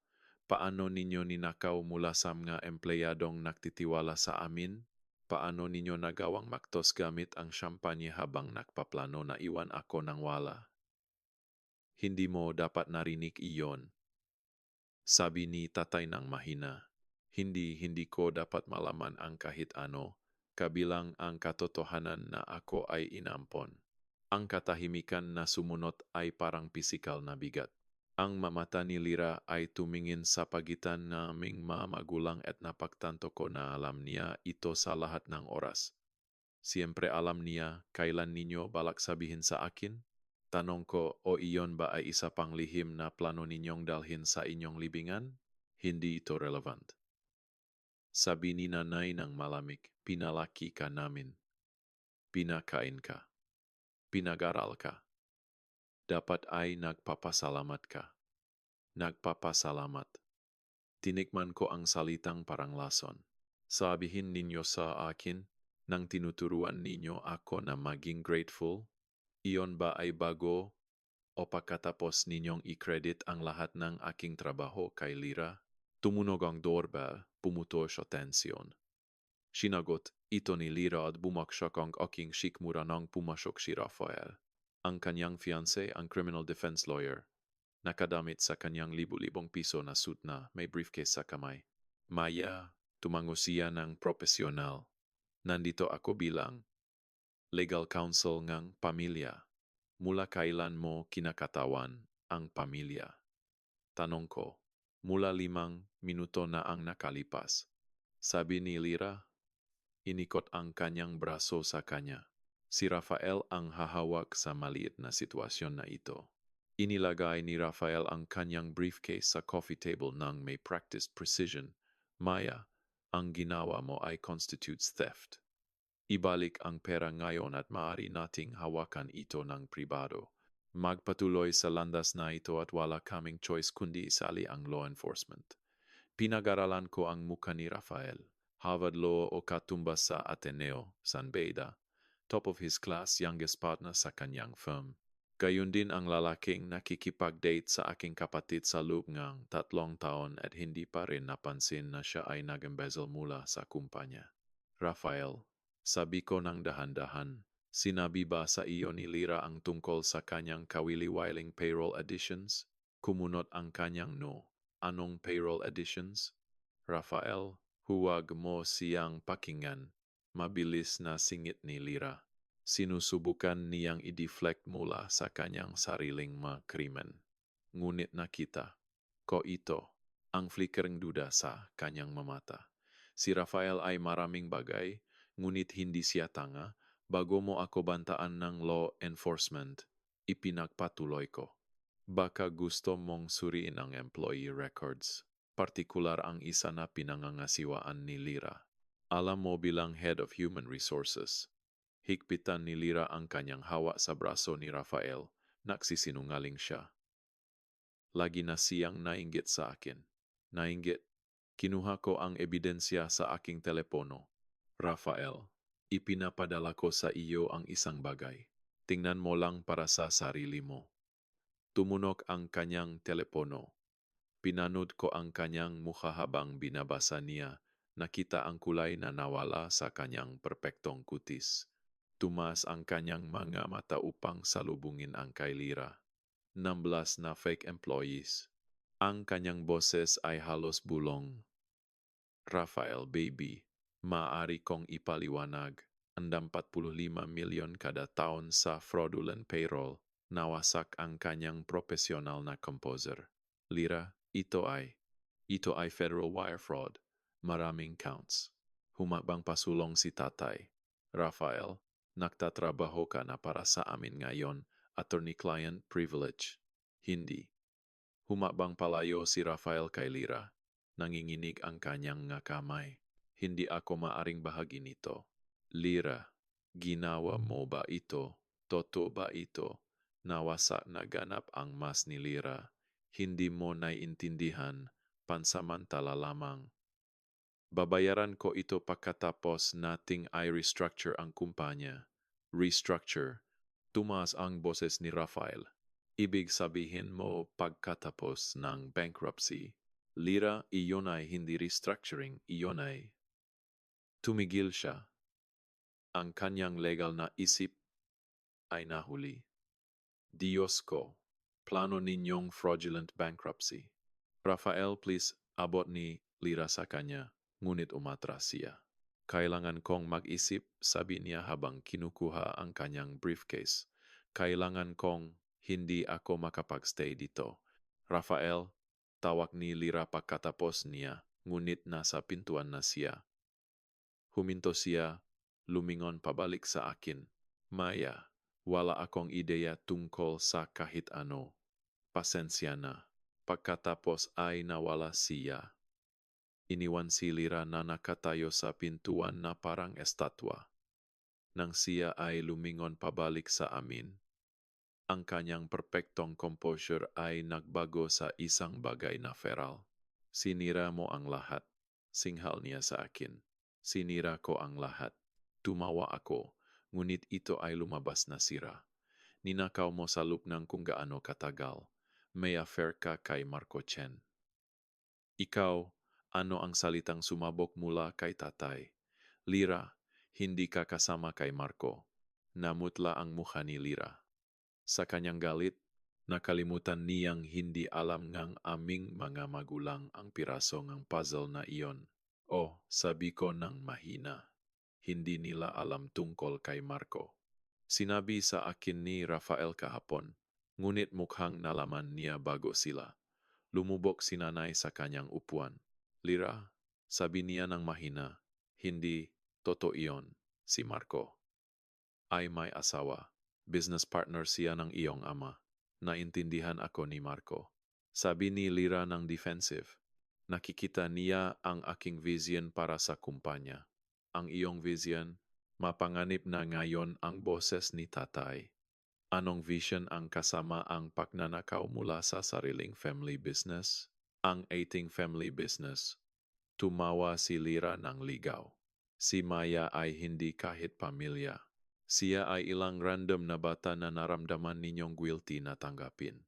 [SPEAKER 1] Paano ninyo ninakaw mula sa mga empleyadong nagtitiwala sa amin? Paano ninyo nagawang maktos gamit ang champagne habang nagpaplano na iwan ako ng wala? Hindi mo dapat narinig iyon. Sabi ni tatay ng mahina, hindi ko dapat malaman ang kahit ano, kabilang ang katotohanan na ako ay inampon. Ang katahimikan na sumunod ay parang pisikal na bigat. Ang mamata ni Lira ay tumingin sa pagitan naming mga magulang at napagtanto ko na alam niya ito sa lahat ng oras. Siyempre alam niya kailan ninyo balak sabihin sa akin? Tanong ko, o iyon ba ay isa pang lihim na plano ninyong dalhin sa inyong libingan? Hindi ito relevant. Sabi ni nanay ng malamig, pinalaki ka namin. Pinakain ka. Pinag-aral ka. Dapat ay nagpapasalamat ka. Nagpapasalamat. Tinikman ko ang salitang parang lason. Sabihin ninyo sa akin, nang tinuturuan ninyo ako na maging grateful, iyon ba ay bago o pagkatapos ninyong i-credit ang lahat ng aking trabaho kay Lira? Tumunog ang doorbell, pumuto siya tensyon. Sinagot ito ni Lira at bumaksak ang aking sikmura nang pumasok si Rafael. Ang kanyang fiancé, ang criminal defense lawyer, nakadamit sa kanyang libu-libong piso na suit na may briefcase sa kamay. Maya, tumango siya ng profesional. Nandito ako bilang legal counsel ng pamilya. Mula kailan mo kinakatawan ang pamilya? Tanong ko, mula 5 minuto na ang nakalipas. Sabi ni Lira, inikot ang kanyang braso sa kanya. Si Rafael ang hahawak sa maliit na sitwasyon na ito. Inilagay ni Rafael ang kanyang briefcase sa coffee table nang may practiced precision. Maya, ang ginawa mo ay constitutes theft. Ibalik ang pera ngayon at maaari nating hawakan ito ng pribado. Magpatuloy sa landas na ito at wala kaming choice kundi isali ang law enforcement. Pinag-aralan ko ang mukha ni Rafael. Harvard Law o katumbas sa Ateneo, San Beda. Top of his class, youngest partner sa kanyang firm. Gayun din ang lalaking nakikipag-date sa aking kapatid sa loob ng 3 taon at hindi pa rin napansin na siya ay nag-embezzle mula sa kumpanya. Rafael, sabi ko ng dahan-dahan, sinabi ba sa iyo ni Lira ang tungkol sa kanyang kawili-wiling payroll additions? Kumunot ang kanyang no. Anong payroll additions? Rafael, huwag mo siyang pakinggan. Mabilis na singit ni Lira. Sinusubukan niyang i-deflect mula sa kanyang sariling mga krimen. Ngunit nakita ko ito, ang flickering duda sa kanyang mamata. Si Rafael ay maraming bagay, ngunit hindi siya tanga. Bago mo ako bantaan ng law enforcement, ipinagpatuloy ko. Baka gusto mong suriin ang employee records. Partikular ang isa na pinangangasiwaan ni Lira. Alam mo bilang Head of Human Resources, higpitan ni Lira ang kanyang hawa sa braso ni Rafael, nagsisinungaling siya. Lagi na siyang nainggit sa akin. Nainggit. Kinuha ko ang ebidensya sa aking telepono. Rafael, ipinapadala ko sa iyo ang isang bagay. Tingnan mo lang para sa sarili mo. Tumunok ang kanyang telepono. Pinanood ko ang kanyang mukha habang binabasa niya. Nakita ang kulay na nawala sa kanyang perpektong kutis. Tumas ang kanyang mga mata upang salubungin ang kay Lira. 16 na fake employees. Ang kanyang boses ay halos bulong. Rafael, baby, maaari kong ipaliwanag. Ang 45 milyon kada taon sa fraudulent payroll, nawasak ang kanyang profesional na composer. Lira, ito ay federal wire fraud. Maraming counts. Humakbang pasulong si tatay. Rafael, nagtatrabaho ka na para sa amin ngayon, attorney-client privilege. Hindi. Humakbang palayo si Rafael kay Lira. Nanginginig ang kanyang nga kamay. Hindi ako maaring bahagi nito. Lira, ginawa mo ba ito? Totoo ba ito? Nawasak na ganap ang mas ni Lira. Hindi mo naiintindihan, pansamantala lamang. Babayaran ko ito pagkatapos nating i-restructure ang kumpanya. Restructure. Tumaas ang boses ni Rafael. Ibig sabihin mo pagkatapos ng bankruptcy. Lira, iyon ay hindi restructuring, iyon ay. Tumigil siya. Ang kanyang legal na isip ay nahuli. Diyos ko, plano ninyong fraudulent bankruptcy. Rafael, please, abot ni Lira sa kanya, ngunit umatras siya. Kailangan kong mag-isip, sabi niya habang kinukuha ang kanyang briefcase. Kailangan kong hindi ako makapag-stay dito. Rafael, tawag ni Lira pagkatapos niya, ngunit nasa pintuan na siya. Huminto siya, lumingon pabalik sa akin. Maya, wala akong ideya tungkol sa kahit ano. Pasensya na. Pagkatapos ay nawala siya. Iniwan si Lira na nakatayo sa pintuan na parang estatwa. Nang siya ay lumingon pabalik sa amin, ang kanyang perpektong composure ay nagbago sa isang bagay na feral. Sinira mo ang lahat. Singhal niya sa akin. Sinira ko ang lahat. Tumawa ako, ngunit ito ay lumabas na sira. Ninakaw mo sa loop ng kung gaano katagal. May affair ka kay Marco Chen. Ikaw, ano ang salitang sumabog mula kay tatay? Lira, hindi ka kasama kay Marco. Namutla ang mukha ni Lira. Sa kanyang galit, nakalimutan niyang hindi alam ngang aming mga magulang ang piraso ng puzzle na iyon. Oh, sabi ko ng mahina. Hindi nila alam tungkol kay Marco. Sinabi sa akin ni Rafael kahapon, ngunit mukhang nalaman niya bago sila. Lumubok si nanay sa kanyang upuan. Lira, sabi niya ng mahina, hindi, totoo iyon, si Marco. Ay may asawa, business partner siya ng iyong ama. Naintindihan ako ni Marco. Sabi ni Lira ng defensive, nakikita niya ang aking vision para sa kumpanya. Ang iyong vision, mapanganib na ngayon ang boses ni tatay. Anong vision ang kasama ang pagnanakaw mula sa sariling family business? Ang ating family business. Tumawa si Lira ng ligaw. Si Maya ay hindi kahit pamilya. Siya ay ilang random na bata na naramdaman ninyong guilty na tanggapin.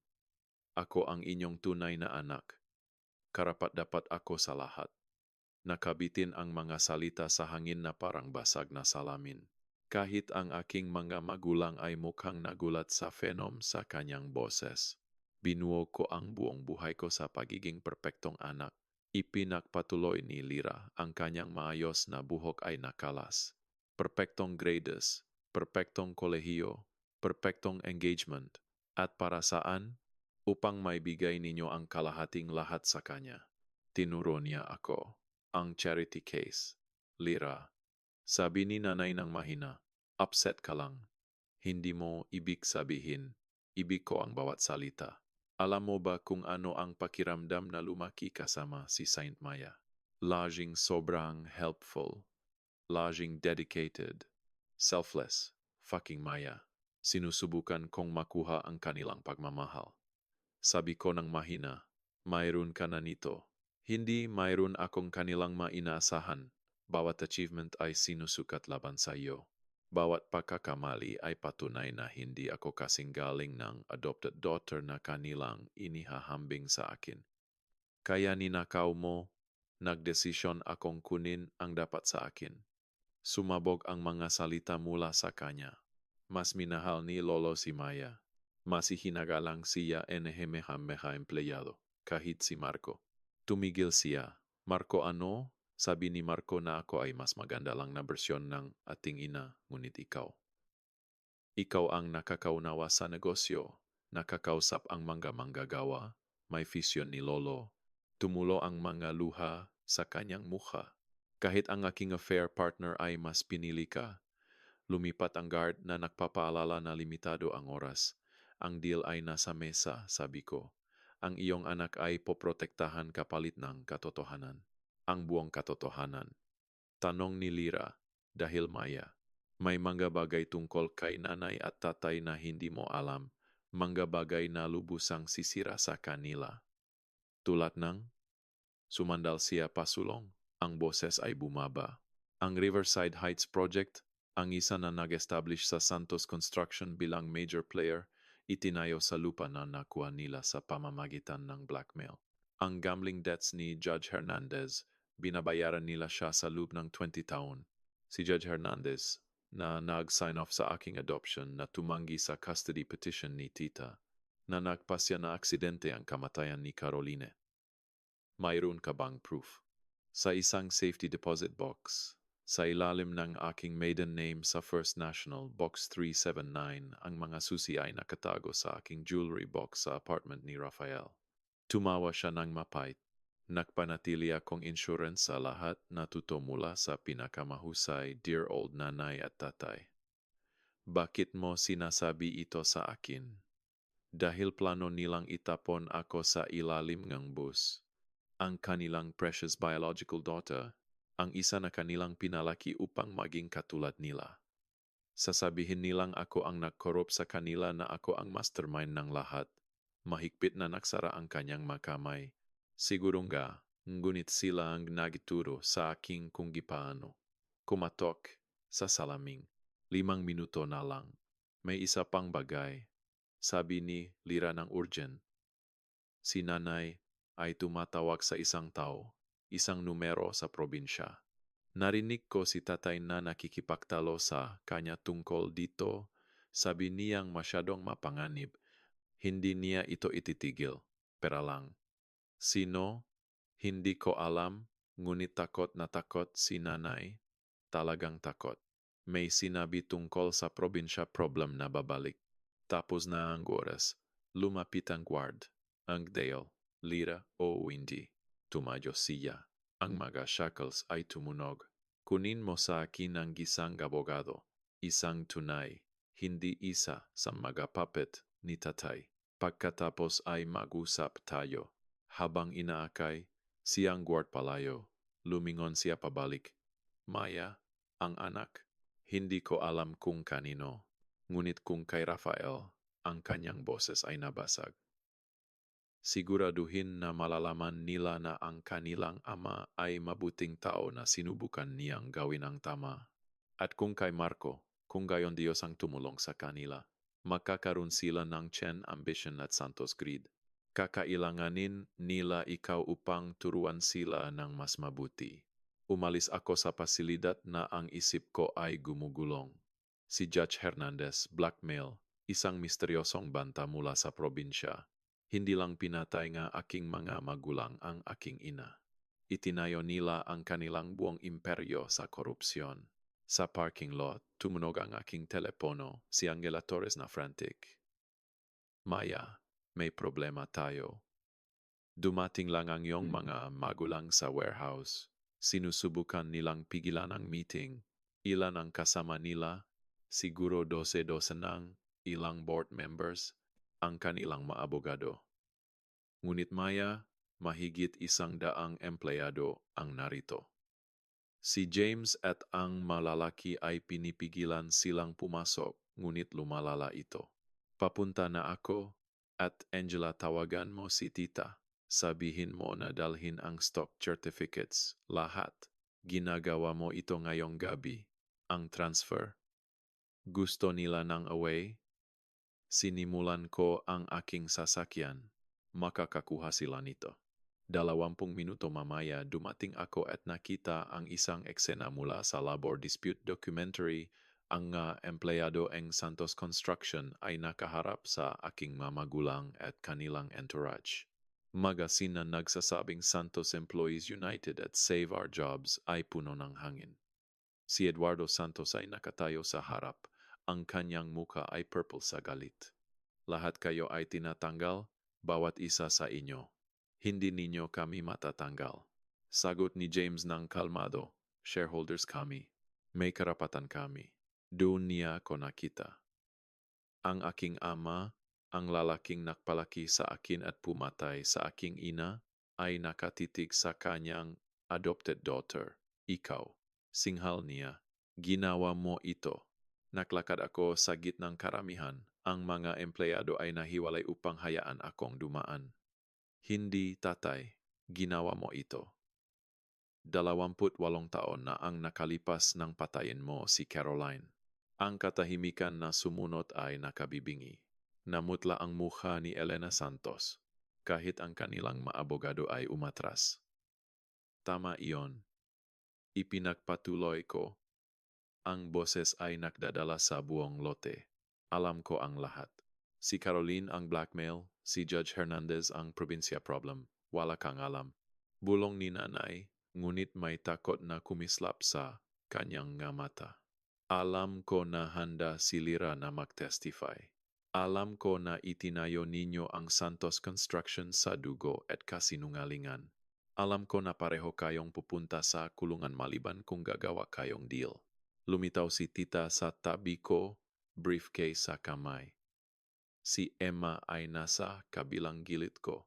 [SPEAKER 1] Ako ang inyong tunay na anak. Karapat-dapat ako sa lahat. Nakabitin ang mga salita sa hangin na parang basag na salamin. Kahit ang aking mga magulang ay mukhang nagulat sa phenom sa kanyang boses. Binuo ko ang buong buhay ko sa pagiging perpektong anak. Ipinagpatuloy ni Lira ang kanyang maayos na buhok ay nakalas. Perpektong grades, perpektong kolehiyo, perpektong engagement. At para saan? Upang maibigay ninyo ang kalahating lahat sa kanya. Tinuro niya ako. Ang charity case. Lira. Sabi ni nanay ng mahina, upset ka lang. Hindi mo ibig sabihin. Ibig ko ang bawat salita. Alam mo ba kung ano ang pakiramdam na lumaki kasama si Saint Maya? Laging sobrang helpful. Laging dedicated. Selfless. Fucking Maya. Sinusubukan kong makuha ang kanilang pagmamahal. Sabi ko ng mahina, mayroon ka na nito. Hindi mayroon akong kanilang mainaasahan. Bawat achievement ay sinusukat laban sa iyo. Bawat pagkakamali ay patunay na hindi ako kasing galing ng adopted daughter na kanilang inihahambing sa akin. Kaya ninakaw mo, nagdesisyon akong kunin ang dapat sa akin. Sumabog ang mga salita mula sa kanya. Mas minahal ni Lolo si Maya. Mas ihinagalang siya enehemehameha empleyado, kahit si Marco. Tumigil siya. Marco ano? Sabi ni Marco na ako ay mas maganda lang na bersyon ng ating ina, ngunit ikaw. Ikaw ang nakakaunawa sa negosyo, nakakausap ang mga manggagawa, may vision ni Lolo. Tumulo ang mga luha sa kanyang mukha. Kahit ang aking affair partner ay mas pinili ka, lumipat ang guard na nagpapaalala na limitado ang oras. Ang deal ay nasa mesa, sabi ko. Ang iyong anak ay poprotektahan kapalit ng katotohanan. Ang buong katotohanan. Tanong ni Lira, dahil Maya. May mga bagay tungkol kay nanay at tatay na hindi mo alam. Mga bagay na lubusang sisira sa kanila. Tulad ng, sumandal siya pasulong. Ang boses ay bumaba. Ang Riverside Heights Project, ang isa na nag-establish sa Santos Construction bilang major player, itinayo sa lupa na nakuha nila sa pamamagitan ng blackmail. Ang gambling debts ni Judge Hernandez, binabayaran nila siya sa loob ng 20 taon. Si Judge Hernandez, na nag-sign off sa aking adoption na tumanggi sa custody petition ni Tita, na nagpasya na aksidente ang kamatayan ni Caroline. Mayroon ka bang proof? Sa isang safety deposit box, sa ilalim ng aking maiden name sa First National, Box 379, ang mga susi ay nakatago sa aking jewelry box sa apartment ni Rafael. Tumawa siya ng mapait. Nagpanatili akong insurance sa lahat na tutumula sa pinakamahusay, dear old nanay at tatay. Bakit mo sinasabi ito sa akin? Dahil plano nilang itapon ako sa ilalim ng bus. Ang kanilang precious biological daughter, ang isa na kanilang pinalaki upang maging katulad nila. Sasabihin nilang ako ang nagkorrupt sa kanila na ako ang mastermind ng lahat. Mahigpit na naksara ang kanyang makamay. Siguro nga, ngunit sila ang nagituro sa aking kung gipaano. Kumatok sa salaming. 5 minuto na lang. May isa pang bagay. Sabi ni Lira ng urgent. Si nanay ay tumatawag sa isang tao, isang numero sa probinsya. Narinig ko si tatay na nakikipagtalo sa kanya tungkol dito. Sabi niyang masyadong mapanganib. Hindi niya ito ititigil. Pero lang. Sino? Hindi ko alam, ngunit takot na takot si nanay. Talagang takot. May sinabi tungkol sa probinsya problem na babalik. Tapos na ang oras. Lumapit ang guard. Ang Dale, Lira o Windy. Tumayo siya. Ang mga shackles ay tumunog. Kunin mo sa akin ang gisang abogado. Isang tunay. Hindi isa sa mga puppet ni tatay. Pagkatapos ay mag-usap tayo. Habang inaakay, siyang guard palayo. Lumingon siya pabalik. Maya, ang anak. Hindi ko alam kung kanino. Ngunit kung kay Rafael, ang kanyang boses ay nabasag. Siguraduhin na malalaman nila na ang kanilang ama ay mabuting tao na sinubukan niyang gawin ang tama. At kung kay Marco, Kung gayon Diyos ang tumulong sa kanila, magkakaroon sila ng Chen ambition at Santos greed. Kakailanganin nila ikaw upang turuan sila ng mas mabuti. Umalis ako sa pasilidad na ang isip ko ay gumugulong. Si Judge Hernandez, blackmail, isang misteryosong banta mula sa probinsya. Hindi lang pinatay nga aking mga magulang ang aking ina. Itinayo nila ang kanilang buong imperyo sa korupsyon. Sa parking lot, tumunog ang aking telepono, si Angela Torres na frantic. Maya, may problema tayo. Dumating lang ang iyong mga magulang sa warehouse. Sinusubukan nilang pigilan ang meeting. Ilan ang kasama nila? Siguro 12 ng ilang board members ang kanilang maabogado. Ngunit Maya, mahigit 100 empleyado ang narito. Si James at ang malalaki ay pinipigilan silang pumasok, ngunit lumalala ito. Papunta na ako, at Angela tawagan mo si tita. Sabihin mo na dalhin ang stock certificates, lahat. Ginagawa mo ito ngayong gabi. Ang transfer. Gusto nila ng away? Sinimulan ko ang aking sasakyan. Makakakuha sila nito. 20 minuto mamaya dumating ako at nakita ang isang eksena mula sa labor dispute documentary. Ang empleyado ng Santos Construction ay nakaharap sa aking mamagulang at kanilang entourage. Magasin na nagsasabing Santos Employees United at Save Our Jobs ay puno ng hangin. Si Eduardo Santos ay nakatayo sa harap. Ang kanyang muka ay purple sa galit. Lahat kayo ay tinatanggal, bawat isa sa inyo. Hindi ninyo kami matatanggal. Sagot ni James ng kalmado, shareholders kami. May karapatan kami. Doon niya ko nakita. Ang aking ama, ang lalaking nakpalaki sa akin at pumatay sa aking ina, ay nakatitig sa kanyang adopted daughter. Ikaw, singhal niya, ginawa mo ito. Naglakad ako sa gitnang karamihan. Ang mga empleyado ay nahiwalay upang hayaan akong dumaan. Hindi, tatay, ginawa mo ito. 28 taon na ang nakalipas ng patayin mo si Caroline. Ang katahimikan na sumunod ay nakabibingi. Namutla ang mukha ni Elena Santos, kahit ang kanilang maabogado ay umatras. Tama iyon. Ipinagpatuloy ko. Ang boses ay nakdadala sa buong lote. Alam ko ang lahat. Si Caroline ang blackmail, si Judge Hernandez ang probinsya problem. Wala kang alam. Bulong ni nanay, ngunit may takot na kumislap sa kanyang nga mata. Alam ko na handa si Lira na mag-testify. Alam ko na itinayo ninyo ang Santos Construction sa dugo at kasinungalingan. Alam ko na pareho kayong pupunta sa kulungan maliban kung gagawa kayong deal. Lumitaw si tita sa tabi ko, briefcase sa kamay. Si Emma ay nasa kabilang gilid ko.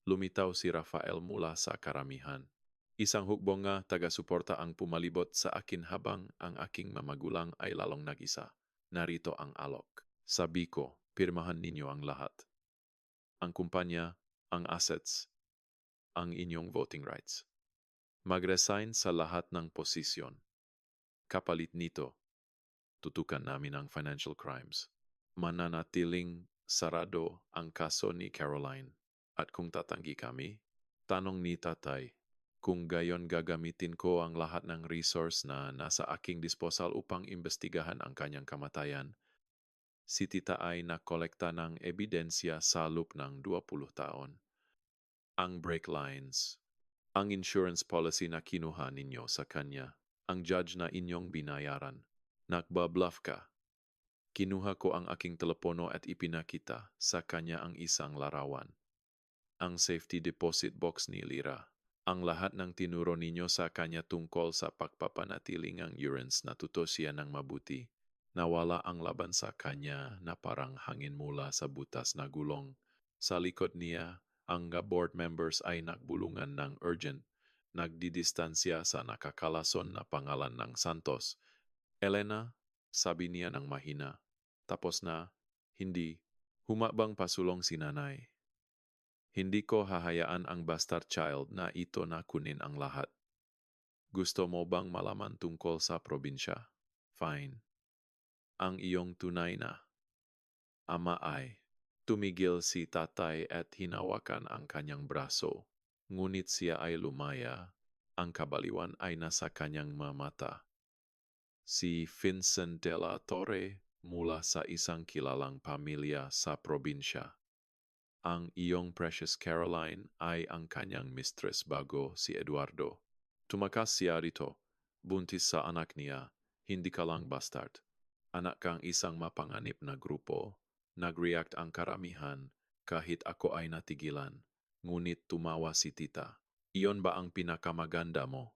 [SPEAKER 1] Lumitaw si Rafael mula sa karamihan. Isang hukbong nga taga-suporta ang pumalibot sa akin habang ang aking mamagulang ay lalong nag-isa. Narito ang alok. Sabi ko, pirmahan ninyo ang lahat. Ang kumpanya, ang assets, ang inyong voting rights. Mag-resign sa lahat ng posisyon. Kapalit nito, tutukan namin ang financial crimes. Mananatiling sarado ang kaso ni Caroline. At kung tatanggi kami, tanong ni tatay, kung gayon gagamitin ko ang lahat ng resource na nasa aking disposal upang imbestigahan ang kanyang kamatayan. Si tita ay nakolekta ng ebidensya sa loob ng 20 taon. Ang brake lines, ang insurance policy na kinuha ninyo sa kanya, ang judge na inyong binayaran. Nakbabluff ka. Kinuha ko ang aking telepono at ipinakita sa kanya ang isang larawan. Ang safety deposit box ni Lira. Ang lahat ng tinuro ninyo sa kanya tungkol sa pagpapanatiling ang urines na tuto siya ng mabuti. Nawala ang laban sa kanya na parang hangin mula sa butas na gulong. Sa likod niya, ang board members ay nagbulungan ng urgent. Nagdidistansya sa nakakalason na pangalan ng Santos. Elena, sabi niya ng mahina. Tapos na, hindi. Humabang pasulong si nanay. Hindi ko hahayaan ang bastard child na ito na kunin ang lahat. Gusto mo bang malaman tungkol sa probinsya? Fine. ang iyong tunay na ama ay. Tumigil si tatay at hinawakan ang kanyang braso. Ngunit siya ay lumaya. Ang kabaliwan ay nasa kanyang mamata. Si Vincent de la Torre mula sa isang kilalang pamilya sa probinsya. Ang iyong Precious Caroline ay ang kanyang mistress bago si Eduardo. Tumakas siya rito, buntis sa anak niya, hindi ka lang bastard. Anak kang isang mapanganib na grupo. Nag-react ang karamihan kahit ako ay natigilan. Ngunit tumawa si tita. Iyon ba ang pinakamaganda mo?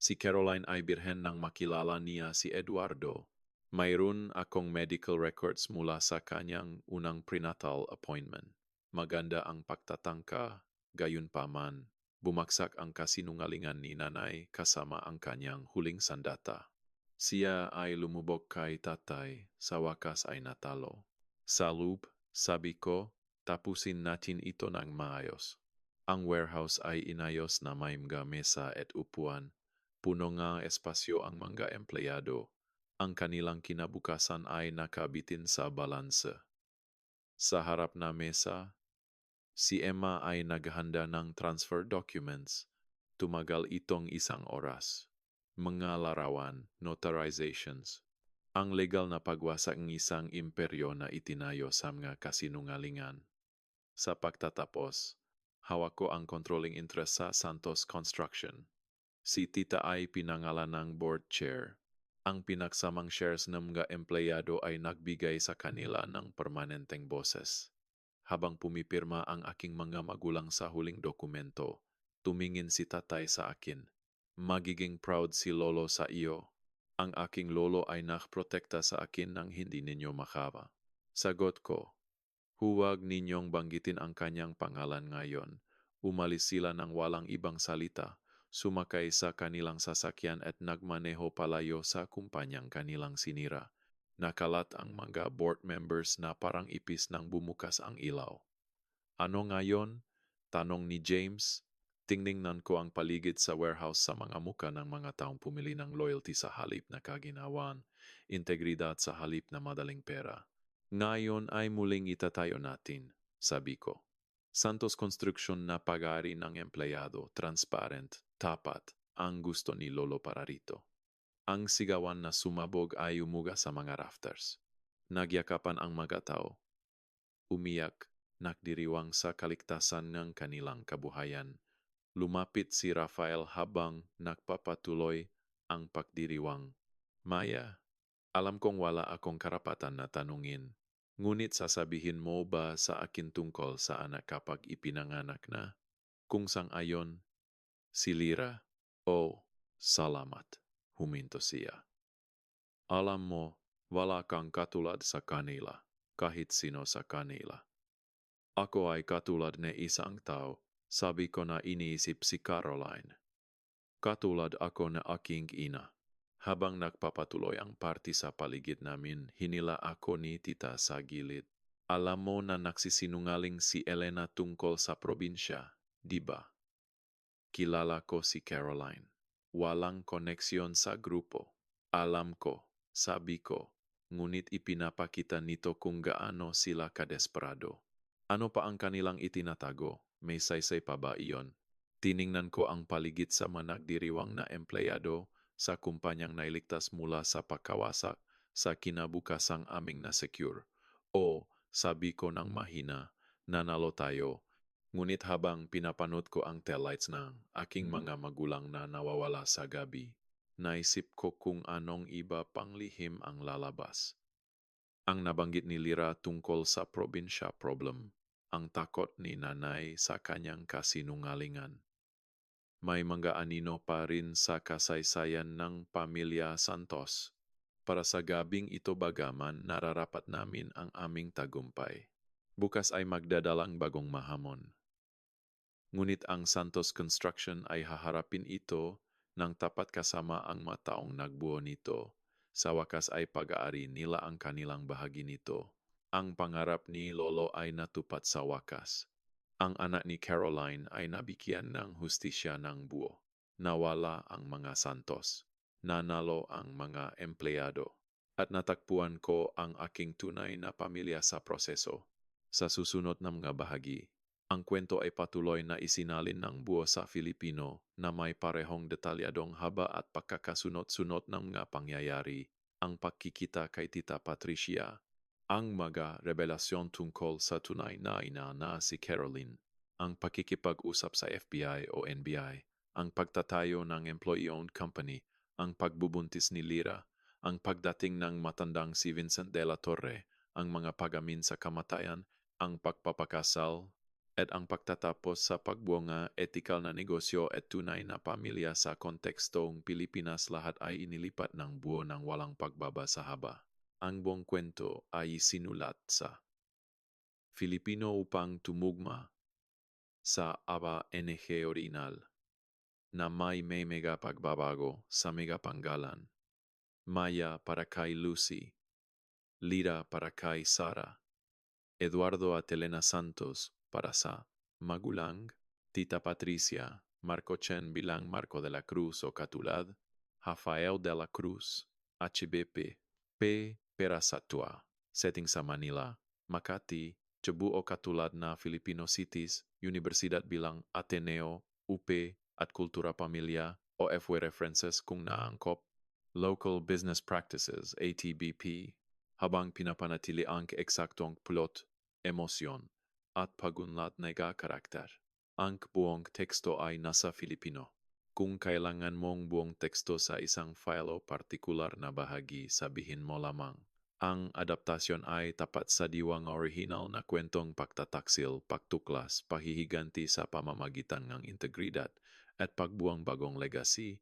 [SPEAKER 1] Si Caroline ay birhen nang makilala niya si Eduardo. Mayroon akong medical records mula sa kanyang unang prenatal appointment. Maganda ang pagtatangka, gayunpaman, bumagsak ang kasinungalingan ni nanay kasama ang kanyang huling sandata. Siya ay lumubog kay tatay, sa wakas ay natalo. Sa loob, sabi ko, tapusin natin ito ng maayos. Ang warehouse ay inayos na may mga mesa at upuan. Puno nga espasyo ang mga empleyado. Ang kanilang kinabukasan ay nakabitin sa balanse. Sa harap na mesa, si Emma ay naghanda ng transfer documents. Tumagal itong 1 oras. Mga larawan, notarizations. Ang legal na pagwasak ng isang imperyo na itinayo sa mga kasinungalingan. Sa pagtatapos, hawak ko ang controlling interest sa Santos Construction. Si tita ay pinangalan ng board chair. Ang pinaksamang shares ng mga empleyado ay nagbigay sa kanila ng permanenteng boses. Habang pumipirma ang aking mga magulang sa huling dokumento, tumingin si tatay sa akin. Magiging proud si lolo sa iyo. Ang aking lolo ay nakprotekta sa akin nang hindi ninyo makaba. Sagot ko, huwag ninyong banggitin ang kanyang pangalan ngayon. Umalis sila ng walang ibang salita, sumakay sa kanilang sasakyan at nagmaneho palayo sa kumpanyang kanilang sinira. Nakalat ang mga board members na parang ipis nang bumukas ang ilaw. Ano ngayon? Tanong ni James. Tingnan ko ang paligid sa warehouse sa mga muka ng mga taong pumili ng loyalty sa halip na kaginawan, integridad sa halip na madaling pera. Ngayon ay muling itatayo natin, sabi ko. Santos Construction na pag-aari ng empleyado, transparent, tapat, ang gusto ni Lolo para rito. Ang sigawan na sumabog ay umuga sa mga rafters. Nagyakapan ang mga tao. Umiyak, nakdiriwang sa kaligtasan ng kanilang kabuhayan. Lumapit si Rafael habang nagpapatuloy ang pagdiriwang. Maya, alam kong wala akong karapatan na tanungin. Ngunit sasabihin mo ba sa akin tungkol sa anak kapag ipinanganak na? Kung sang-ayon, si Lira, oh, salamat, huminto siya. Alam mo, wala kang katulad sa kanila, kahit sino sa kanila. Ako ay katulad na isang tao, sabi ko na iniisip si Caroline. Katulad ako na aking ina. Habang nagpapatuloy ang party sa paligid namin, hinila ako ni tita sa gilid. Alam mo na nagsisinungaling si Elena tungkol sa probinsya, di ba? Kilala ko si Caroline. Walang koneksyon sa grupo. Alam ko, sabi ko, ngunit ipinapakita nito kung gaano sila kadesperado. Ano pa ang kanilang itinatago? May saysay pa ba iyon? Tiningnan ko ang paligid sa managdiriwang na empleyado sa kumpanyang nailigtas mula sa pagkawasak sa kinabukasang aming na secure. O, sabi ko ng mahina, nanalo tayo. Ngunit habang pinapanood ko ang taillights ng aking mga magulang na nawawala sa gabi, naisip ko kung anong iba pang lihim ang lalabas. Ang nabanggit ni Lira tungkol sa probinsya problem, ang takot ni nanay sa kanyang kasinungalingan. May mga anino pa rin sa kasaysayan ng pamilya Santos. Para sa gabing ito bagaman nararapat namin ang aming tagumpay. Bukas ay magdadalang bagong mahamon. Ngunit ang Santos Construction ay haharapin ito ng tapat kasama ang mataong nagbuo nito. Sa wakas ay pag-aari nila ang kanilang bahagi nito. Ang pangarap ni Lolo ay natupad sa wakas. Ang anak ni Caroline ay nabigyan ng hustisya ng buo. Nawala ang mga Santos. Nanalo ang mga empleyado. at natagpuan ko ang aking tunay na pamilya sa proseso. Sa susunod na mga bahagi, ang kwento ay patuloy na isinalin ng buo sa Filipino na may parehong detalyadong haba at pagkakasunod-sunod ng mga pangyayari. Ang pagkikita kay Tita Patricia, ang mga revelasyon tungkol sa tunay na ina na si Caroline, ang pakikipag-usap sa FBI o NBI, ang pagtatayo ng employee-owned company, ang pagbubuntis ni Lyra, ang pagdating ng matandang si Vincent de la Torre, ang mga pagamin sa kamatayan, ang pagpapakasal, at ang pagtatapos sa pagbuanga etikal na negosyo at tunay na pamilya sa kontekstong Pilipinas lahat ay inilipat ng buo ng walang pagbaba sa haba. Ang buong kwento ay sinulat sa Filipino upang tumugma sa ABA NG original na may mega pagbabago sa mega panggalan. Maya para kay Lucy, Lira para kay Sara, Eduardo at Elena Santos para sa magulang, Tita Patricia, Marco Chen bilang Marco de la Cruz o Katulad, Rafael de la Cruz, HBP, P. Perasatwa, setting sa Manila, Makati, Cebu o Katulad na Filipino Cities, Universidad bilang Ateneo, UP at Kultura Pamilya, OFW references kung naangkop, Local Business Practices, ATBP, habang pinapanatili ang eksaktong plot, emosyon, at pagunlad na karakter. Ang buong teksto ay nasa Filipino. Kung kailangan mong buong teksto sa isang file o partikular na bahagi, sabihin mo lamang. Ang adaptasyon ay tapat sa diwang original na kwentong pagtataksil, pagtuklas, pahihiganti sa pamamagitan ng integridad at pagbuang bagong legacy